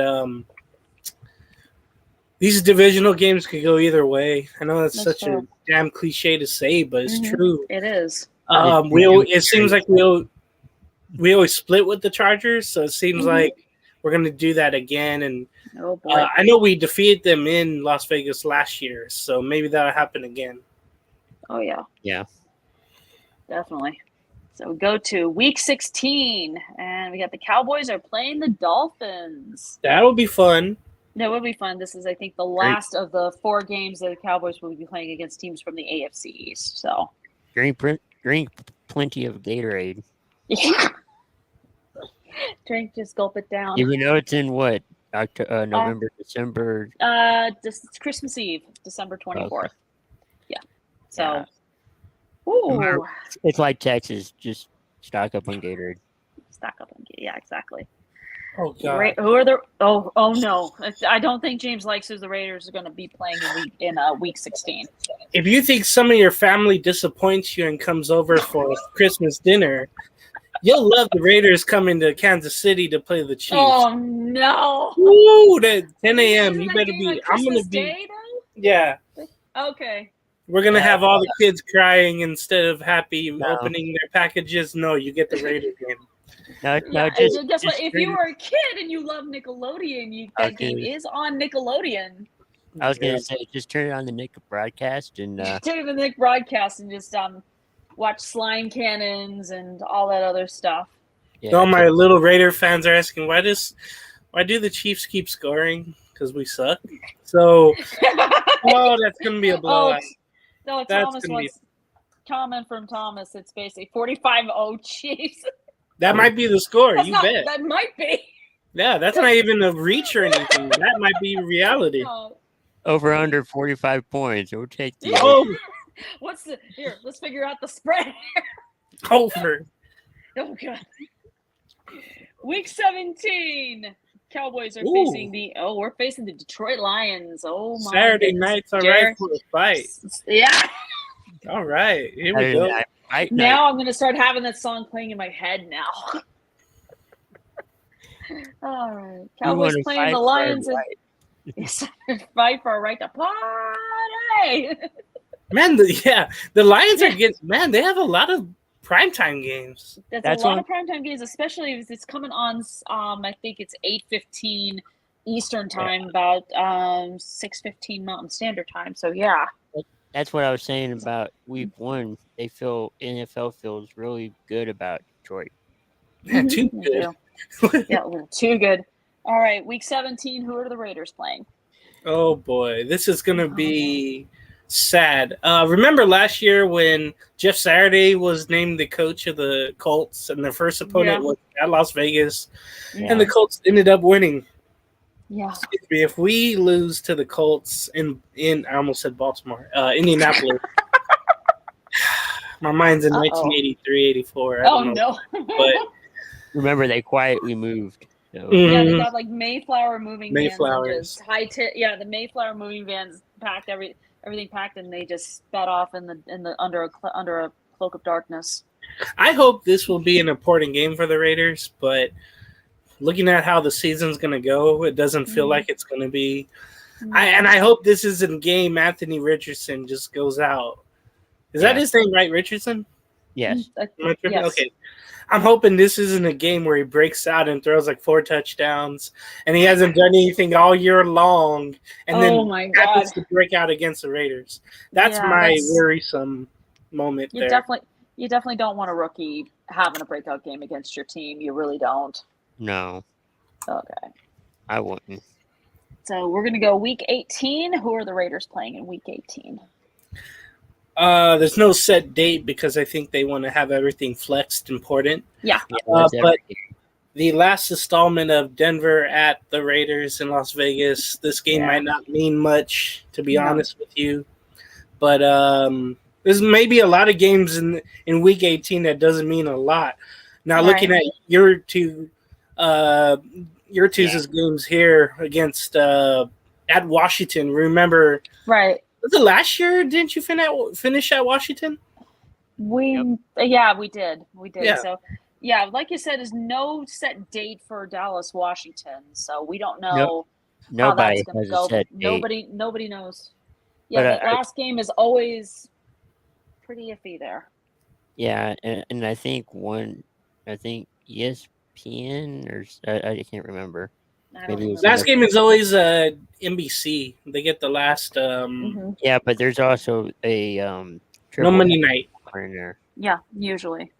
Speaker 4: these divisional games could go either way. I know that's
Speaker 3: That's
Speaker 4: such a damn cliche to say, but it's
Speaker 3: Mhm.
Speaker 4: true.
Speaker 3: It is.
Speaker 4: It seems like we always split with the Chargers, so it seems
Speaker 3: Mhm.
Speaker 4: like we're going to do that again. And
Speaker 3: Oh, boy.
Speaker 4: I know we defeated them in Las Vegas last year, so maybe that'll happen again.
Speaker 3: Oh, yeah.
Speaker 2: Yeah.
Speaker 3: Definitely. So we go to week 16, and we got the Cowboys are playing the Dolphins.
Speaker 4: That'll be fun.
Speaker 3: That would be fun. This is, I think, the last of the 4 games that the Cowboys will be playing against teams from the AFC East. So,
Speaker 2: Drink plenty of Gatorade.
Speaker 3: drink, just gulp it down.
Speaker 2: Even though it's in what? November, December.
Speaker 3: It's Christmas Eve, December 24th.
Speaker 2: Okay.
Speaker 3: Yeah. So,
Speaker 2: Yeah.
Speaker 3: ooh,
Speaker 2: It's like Texas. Just stock up on Gatorade.
Speaker 3: stock up on. Yeah, exactly.
Speaker 4: Oh, God.
Speaker 3: Who are the? Oh no! I don't think James likes who the Raiders are going to be playing in week 16.
Speaker 4: If you think some of your family disappoints you and comes over for Christmas dinner, you'll love the Raiders coming to Kansas City to play the Chiefs.
Speaker 3: Oh no!
Speaker 4: Woo, that 10 a.m.
Speaker 3: Isn't
Speaker 4: You
Speaker 3: that
Speaker 4: better
Speaker 3: game
Speaker 4: be.
Speaker 3: on
Speaker 4: I'm going
Speaker 3: Christmas
Speaker 4: to be.
Speaker 3: Day, though?
Speaker 4: Yeah.
Speaker 3: Okay.
Speaker 4: We're going to have all the kids crying instead of happy
Speaker 2: No.
Speaker 4: opening their packages. No, you get the Raiders game.
Speaker 2: No,
Speaker 3: Yeah,
Speaker 2: just
Speaker 3: and guess what?
Speaker 2: just
Speaker 3: If you were a kid and you love Nickelodeon, that
Speaker 2: Okay.
Speaker 3: game is on Nickelodeon.
Speaker 2: I was
Speaker 4: Yeah.
Speaker 2: gonna say, just turn it on the Nick broadcast and
Speaker 3: Take the Nick broadcast and just watch slime cannons and all that other stuff.
Speaker 2: yeah,
Speaker 4: All my little Raider fans are asking, why do the Chiefs keep scoring? Because we suck. So, that's going to be a blowout.
Speaker 3: No,
Speaker 4: That's
Speaker 3: Thomas
Speaker 4: gonna be-
Speaker 3: wants comment from Thomas. It's basically 45-0 Chiefs.
Speaker 4: That might be the score.
Speaker 3: That's
Speaker 4: You
Speaker 3: not,
Speaker 4: bet.
Speaker 3: That might be.
Speaker 4: Yeah, that's not even a reach or anything. That might be reality.
Speaker 3: Oh,
Speaker 2: over under 45 points. We'll take the
Speaker 3: Yeah.
Speaker 4: Oh,
Speaker 3: here? Let's figure out the spread.
Speaker 4: over.
Speaker 3: Oh god. Week 17. Cowboys are
Speaker 4: Ooh.
Speaker 3: we're facing the Detroit Lions. Oh my
Speaker 4: Saturday
Speaker 3: goodness.
Speaker 4: nights are
Speaker 3: Jared.
Speaker 4: right for a fight.
Speaker 3: Yeah.
Speaker 4: All right, here we
Speaker 2: Saturday
Speaker 4: go.
Speaker 2: night fight night.
Speaker 3: Now I'm gonna start having that song playing in my head now. All right.
Speaker 2: We
Speaker 3: Cowboys
Speaker 2: wanna
Speaker 3: playing
Speaker 2: fight
Speaker 3: the
Speaker 2: for our
Speaker 3: Lions and
Speaker 2: right.
Speaker 3: fight for a right to party.
Speaker 4: Man, the Lions are getting, man, they have a lot of primetime games.
Speaker 3: That's a
Speaker 2: That's
Speaker 3: lot
Speaker 2: one-
Speaker 3: of primetime games, especially if it's coming on. I think it's 8:15 Eastern time, about 6:15 Mountain Standard Time. So yeah,
Speaker 2: That's what I was saying about week 1. NFL feels really good about Detroit.
Speaker 4: Man, too
Speaker 3: Me
Speaker 4: good.
Speaker 3: too. Yeah, a little too good. All right, week 17. Who are the Raiders playing?
Speaker 4: Oh boy, this is gonna be sad. Remember last year when Jeff Saturday was named the coach of the Colts, and their first opponent
Speaker 3: Yeah.
Speaker 4: was at Las Vegas,
Speaker 2: Yeah.
Speaker 4: and the Colts ended up winning.
Speaker 3: Yeah.
Speaker 4: If we lose to the Colts in I almost said Baltimore, Indianapolis. My mind's in
Speaker 3: Uh-oh.
Speaker 4: 1983, 84. I
Speaker 3: Oh
Speaker 4: don't know.
Speaker 3: no.
Speaker 4: But
Speaker 2: Remember, they quietly moved. So.
Speaker 3: Yeah, they
Speaker 4: Mhm.
Speaker 3: got like Mayflower moving
Speaker 4: Mayflowers.
Speaker 3: vans and just the Mayflower moving vans packed everything packed, and they just sped off in the under a cloak of darkness.
Speaker 4: I hope this will be an important game for the Raiders, but looking at how the season's going to go, it doesn't feel
Speaker 3: Mhm.
Speaker 4: like it's going to be. I hope this isn't game Anthony Richardson just goes out. Is that
Speaker 2: Yeah.
Speaker 4: his name, right, Richardson?
Speaker 2: Yes.
Speaker 4: Am I tripping?
Speaker 3: Yes.
Speaker 4: Okay. I'm hoping this isn't a game where he breaks out and throws like 4 touchdowns, and he hasn't done anything all year long, and
Speaker 3: Oh
Speaker 4: then
Speaker 3: my God.
Speaker 4: happens to break out against the Raiders. That's
Speaker 3: Yeah,
Speaker 4: my
Speaker 3: that's-
Speaker 4: worrisome moment
Speaker 3: You
Speaker 4: there.
Speaker 3: definitely don't want a rookie having a breakout game against your team. You really don't.
Speaker 2: No,
Speaker 3: Okay.
Speaker 2: I wouldn't.
Speaker 3: So we're gonna go week 18. Who are the Raiders playing in week 18?
Speaker 4: There's no set date because I think they want to have everything flexed important.
Speaker 3: Yeah.
Speaker 2: Yeah, that's
Speaker 4: but
Speaker 2: every year.
Speaker 4: the last installment of Denver at the Raiders in Las Vegas, this game
Speaker 3: Yeah.
Speaker 4: might not mean much, to be
Speaker 3: No.
Speaker 4: honest with you. But there's maybe a lot of games in Week 18 that doesn't mean a lot. Now, looking at your two's games here against at Washington, remember,
Speaker 3: Right.
Speaker 4: was it last year? Didn't you finish at Washington?
Speaker 3: We did.
Speaker 4: Yeah.
Speaker 3: So yeah, like you said, there's no set date for Dallas, Washington. So we don't know how
Speaker 2: Nobody
Speaker 3: that's gonna
Speaker 2: has
Speaker 3: go.
Speaker 2: a set date.
Speaker 3: Nobody knows. Yeah,
Speaker 2: But,
Speaker 3: the last game is always pretty iffy there.
Speaker 2: Yeah, and I think ESPN or I can't remember.
Speaker 3: I don't
Speaker 2: Maybe it was
Speaker 3: remember.
Speaker 4: Last game is always NBC. They get the last
Speaker 3: Mhm.
Speaker 2: Yeah, but there's also a
Speaker 4: no
Speaker 2: triple
Speaker 4: Monday night.
Speaker 2: in there.
Speaker 3: Yeah, usually.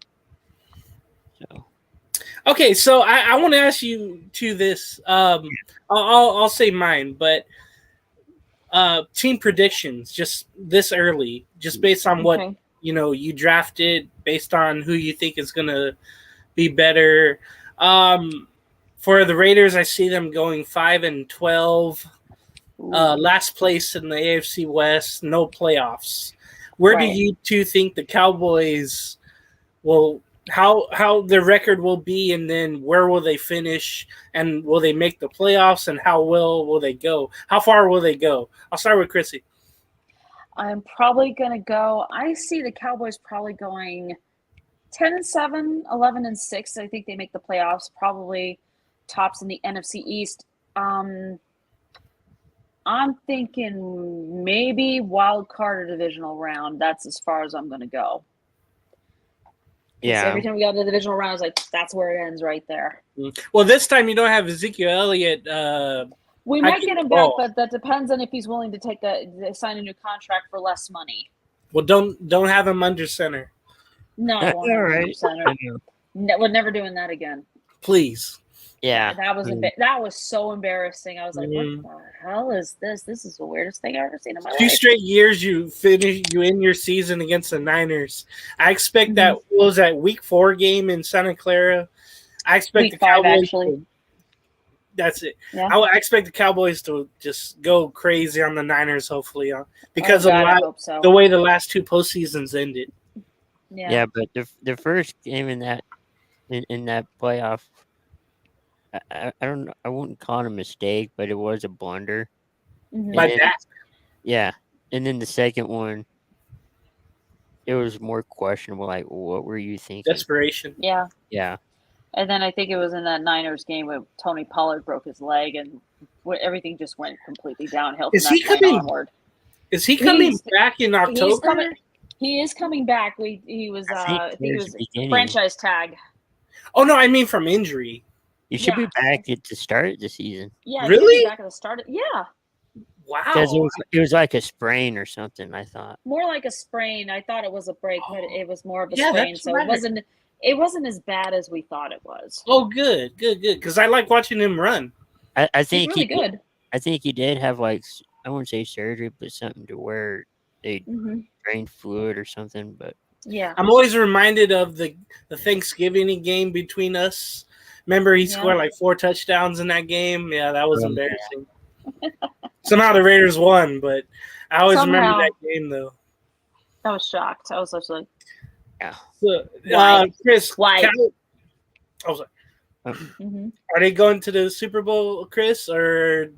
Speaker 2: So
Speaker 4: Okay, so I want to ask you to this. I'll say mine, but team predictions just this early, just based on what
Speaker 3: Okay.
Speaker 4: you drafted, based on who you think is gonna be better. For the Raiders, I see them going 5-12, last place in the AFC West, no playoffs. Where do
Speaker 3: Right.
Speaker 4: you two think the Cowboys will? How their record will be, and then where will they finish, and will they make the playoffs, and how well will they go? How far will they go? I'll start with Chrissy.
Speaker 3: I'm probably gonna go. I see the Cowboys probably going 10-7, 11-6. I think they make the playoffs. Probably tops in the NFC East. I'm thinking maybe wild card or divisional round. That's as far as I'm gonna go. 'Cause
Speaker 2: yeah,
Speaker 3: every time we got to the divisional round, I was like, that's where it ends right there.
Speaker 4: Well, this time you don't have Ezekiel Elliott.
Speaker 3: We
Speaker 4: I
Speaker 3: might
Speaker 4: think
Speaker 3: get him
Speaker 4: both.
Speaker 3: back, but that depends on if he's willing to sign a new contract for less money.
Speaker 4: Well, don't have him under center,
Speaker 3: No, I won't
Speaker 2: All
Speaker 3: have him
Speaker 2: right.
Speaker 3: under center.
Speaker 2: I know.
Speaker 3: No, we're never doing that again.
Speaker 4: please.
Speaker 2: Yeah,
Speaker 3: That was that was so embarrassing. I was like,
Speaker 4: Mhm.
Speaker 3: "What the hell is this? This is the weirdest thing I've ever seen in my
Speaker 4: 2
Speaker 3: life."
Speaker 4: straight years you end your season against the Niners. I expect that was that Week 4 game in Santa Clara. I expect
Speaker 3: Week
Speaker 4: the
Speaker 3: 5,
Speaker 4: Cowboys.
Speaker 3: actually.
Speaker 4: That's it.
Speaker 3: Yeah.
Speaker 4: I expect the Cowboys to just go crazy on the Niners, hopefully, because
Speaker 3: Oh,
Speaker 4: of
Speaker 3: God, I hope so.
Speaker 4: the way the last 2 postseasons ended.
Speaker 2: yeah. But the first game in that playoff, I don't know. I wouldn't call it a mistake, but it was a blunder.
Speaker 3: Mhm.
Speaker 4: Like
Speaker 2: then-
Speaker 4: that.
Speaker 2: Yeah, and then the second one, it was more questionable. Like, what were you thinking?
Speaker 4: Desperation.
Speaker 3: Yeah.
Speaker 2: Yeah,
Speaker 3: And then I think it was in that Niners game where Tony Pollard broke his leg and everything just went completely downhill from
Speaker 4: Is he
Speaker 3: that point
Speaker 4: coming-
Speaker 3: onward.
Speaker 4: Is he coming
Speaker 3: He's-
Speaker 4: back in October?
Speaker 3: He is coming back. He was I think he
Speaker 2: towards
Speaker 3: was
Speaker 2: the beginning.
Speaker 3: franchise tag.
Speaker 4: Oh no, I mean from injury.
Speaker 2: You should
Speaker 3: Yeah.
Speaker 2: be back at the start of the season
Speaker 3: Yeah, he
Speaker 4: Really?
Speaker 3: was back at the start. Yeah,
Speaker 4: Wow.
Speaker 2: because it was like a sprain or something. I thought.
Speaker 3: more like a sprain. I thought it was a break, but it was more of a
Speaker 4: Yeah,
Speaker 3: sprain.
Speaker 4: that's
Speaker 3: So
Speaker 4: what I
Speaker 3: it wasn't as bad as we thought it was.
Speaker 4: Oh, good. Because I like watching him run.
Speaker 2: I
Speaker 3: He's
Speaker 2: think
Speaker 3: really
Speaker 2: he
Speaker 3: good.
Speaker 2: I think he did have like I wouldn't say surgery, but something to where they
Speaker 3: Hmm.
Speaker 2: drained fluid or something. But
Speaker 3: Yeah.
Speaker 4: I'm always reminded of the Thanksgiving game between us. Remember, he
Speaker 3: Yeah.
Speaker 4: scored like 4 touchdowns in that game. Yeah, that was
Speaker 2: Oh,
Speaker 4: embarrassing. Somehow the Raiders won, but I always remember
Speaker 3: Somehow.
Speaker 4: that game though.
Speaker 3: I was shocked. I was just like,
Speaker 4: So,
Speaker 3: Why?
Speaker 4: Chris,
Speaker 3: Why?
Speaker 4: sorry.
Speaker 3: mhm.
Speaker 4: Are they going to the Super Bowl, Chris? Or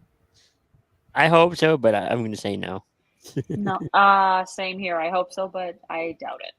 Speaker 2: I hope so. But I'm going to say no.
Speaker 3: No. Same here. I hope so, but I doubt it.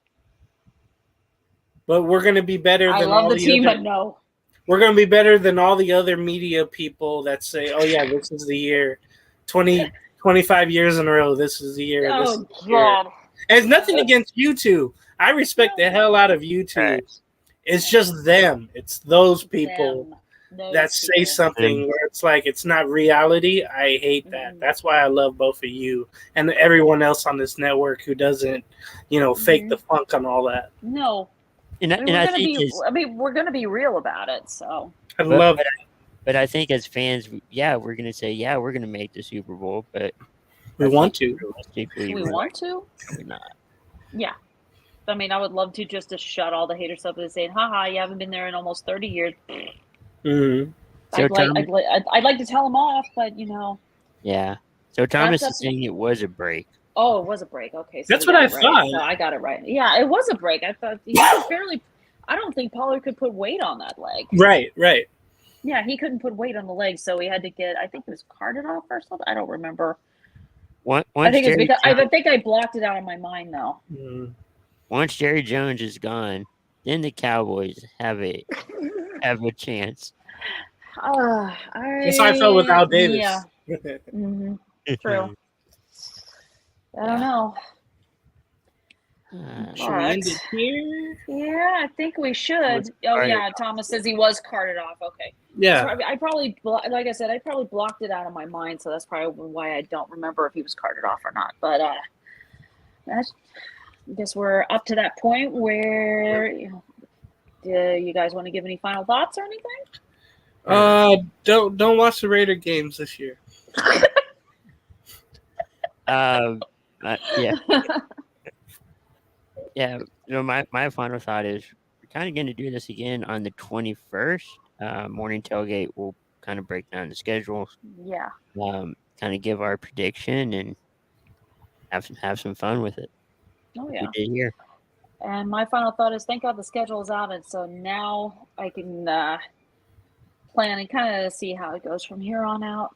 Speaker 4: but we're going to be better
Speaker 3: I
Speaker 4: than
Speaker 3: love
Speaker 4: all
Speaker 3: the team,
Speaker 4: other,
Speaker 3: but no.
Speaker 4: we're going to be better than all the other media people that say, "Oh yeah, this is the year." 25 years in a row. This is the year. This is
Speaker 3: Oh
Speaker 4: the year.
Speaker 3: God.
Speaker 4: And it's nothing against you two. I respect the hell out of YouTube.
Speaker 2: Right.
Speaker 4: It's just them. It's those people
Speaker 3: Them. Those
Speaker 4: that say
Speaker 3: people.
Speaker 4: something where it's like it's not reality. I hate that.
Speaker 3: Mhm.
Speaker 4: That's why I love both of you and everyone else on this network who doesn't, fake the funk on all that.
Speaker 3: No.
Speaker 2: And
Speaker 3: I mean,
Speaker 2: I think
Speaker 3: we're gonna be real about it. So
Speaker 4: I love it.
Speaker 2: but I think as fans, we're gonna say, we're gonna make the Super Bowl, but
Speaker 4: We
Speaker 2: I
Speaker 4: want
Speaker 2: think
Speaker 4: to.
Speaker 2: realistically,
Speaker 3: we want to.
Speaker 2: we're not.
Speaker 3: Yeah. I mean, I would love to just to shut all the haters up and saying, haha, you haven't been there in almost 30 years.
Speaker 4: Mhm.
Speaker 2: So
Speaker 3: I'd like to tell them off, but
Speaker 2: Yeah. So Thomas
Speaker 3: That's
Speaker 2: is saying it was a break.
Speaker 3: Oh, it was a break. Okay. So
Speaker 4: That's
Speaker 3: we
Speaker 4: what
Speaker 3: got
Speaker 4: I
Speaker 3: it right.
Speaker 4: thought.
Speaker 3: So I got it right. Yeah, it was a break. I thought he was barely. I don't think Pollard could put weight on that leg.
Speaker 4: Right.
Speaker 3: Yeah, he couldn't put weight on the leg, so he had to get. I think it was carted off or something. I don't remember.
Speaker 2: Once
Speaker 3: I think it's
Speaker 2: Jerry
Speaker 3: because I
Speaker 2: Jones-
Speaker 3: think I blocked it out of my mind though.
Speaker 4: Mhm.
Speaker 2: once Jerry Jones is gone, then the Cowboys have a chance.
Speaker 4: That's how I felt with Al Davis.
Speaker 3: Yeah. hmm True. I don't know.
Speaker 4: Should we end it here?
Speaker 3: Yeah, I think we should. Oh yeah, Thomas says he was carted off. Okay.
Speaker 4: Yeah.
Speaker 3: I probably, like I said, I probably blocked it out of my mind, so that's probably why I don't remember if he was carted off or not. But I guess we're up to that point where do you guys want to give any final thoughts or anything?
Speaker 4: Don't watch the Raider games this year.
Speaker 2: Yeah. Yeah. My final thought is we're kind of going to do this again on the 21st. Morning tailgate. We'll kind of break down the schedule.
Speaker 3: Yeah.
Speaker 2: Kind of give our prediction and have some fun with it.
Speaker 3: Oh yeah.
Speaker 2: We did here.
Speaker 3: And my final thought is, thank God the schedule is out, and so now I can plan and kind of see how it goes from here on out.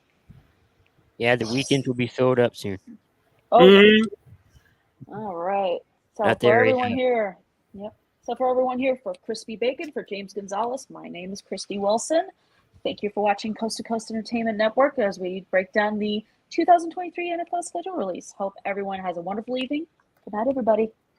Speaker 2: Yeah, the weekends will be filled up soon.
Speaker 3: Oh,
Speaker 4: Mhm.
Speaker 3: all right. So
Speaker 2: Out
Speaker 3: for
Speaker 2: there,
Speaker 3: everyone
Speaker 2: yeah.
Speaker 3: here, So for everyone here, for Crispy Bacon, for James Gonzalez, my name is Christy Wilson. Thank you for watching Coast to Coast Entertainment Network as we break down the 2023 NFL schedule release. Hope everyone has a wonderful evening. Good night, everybody.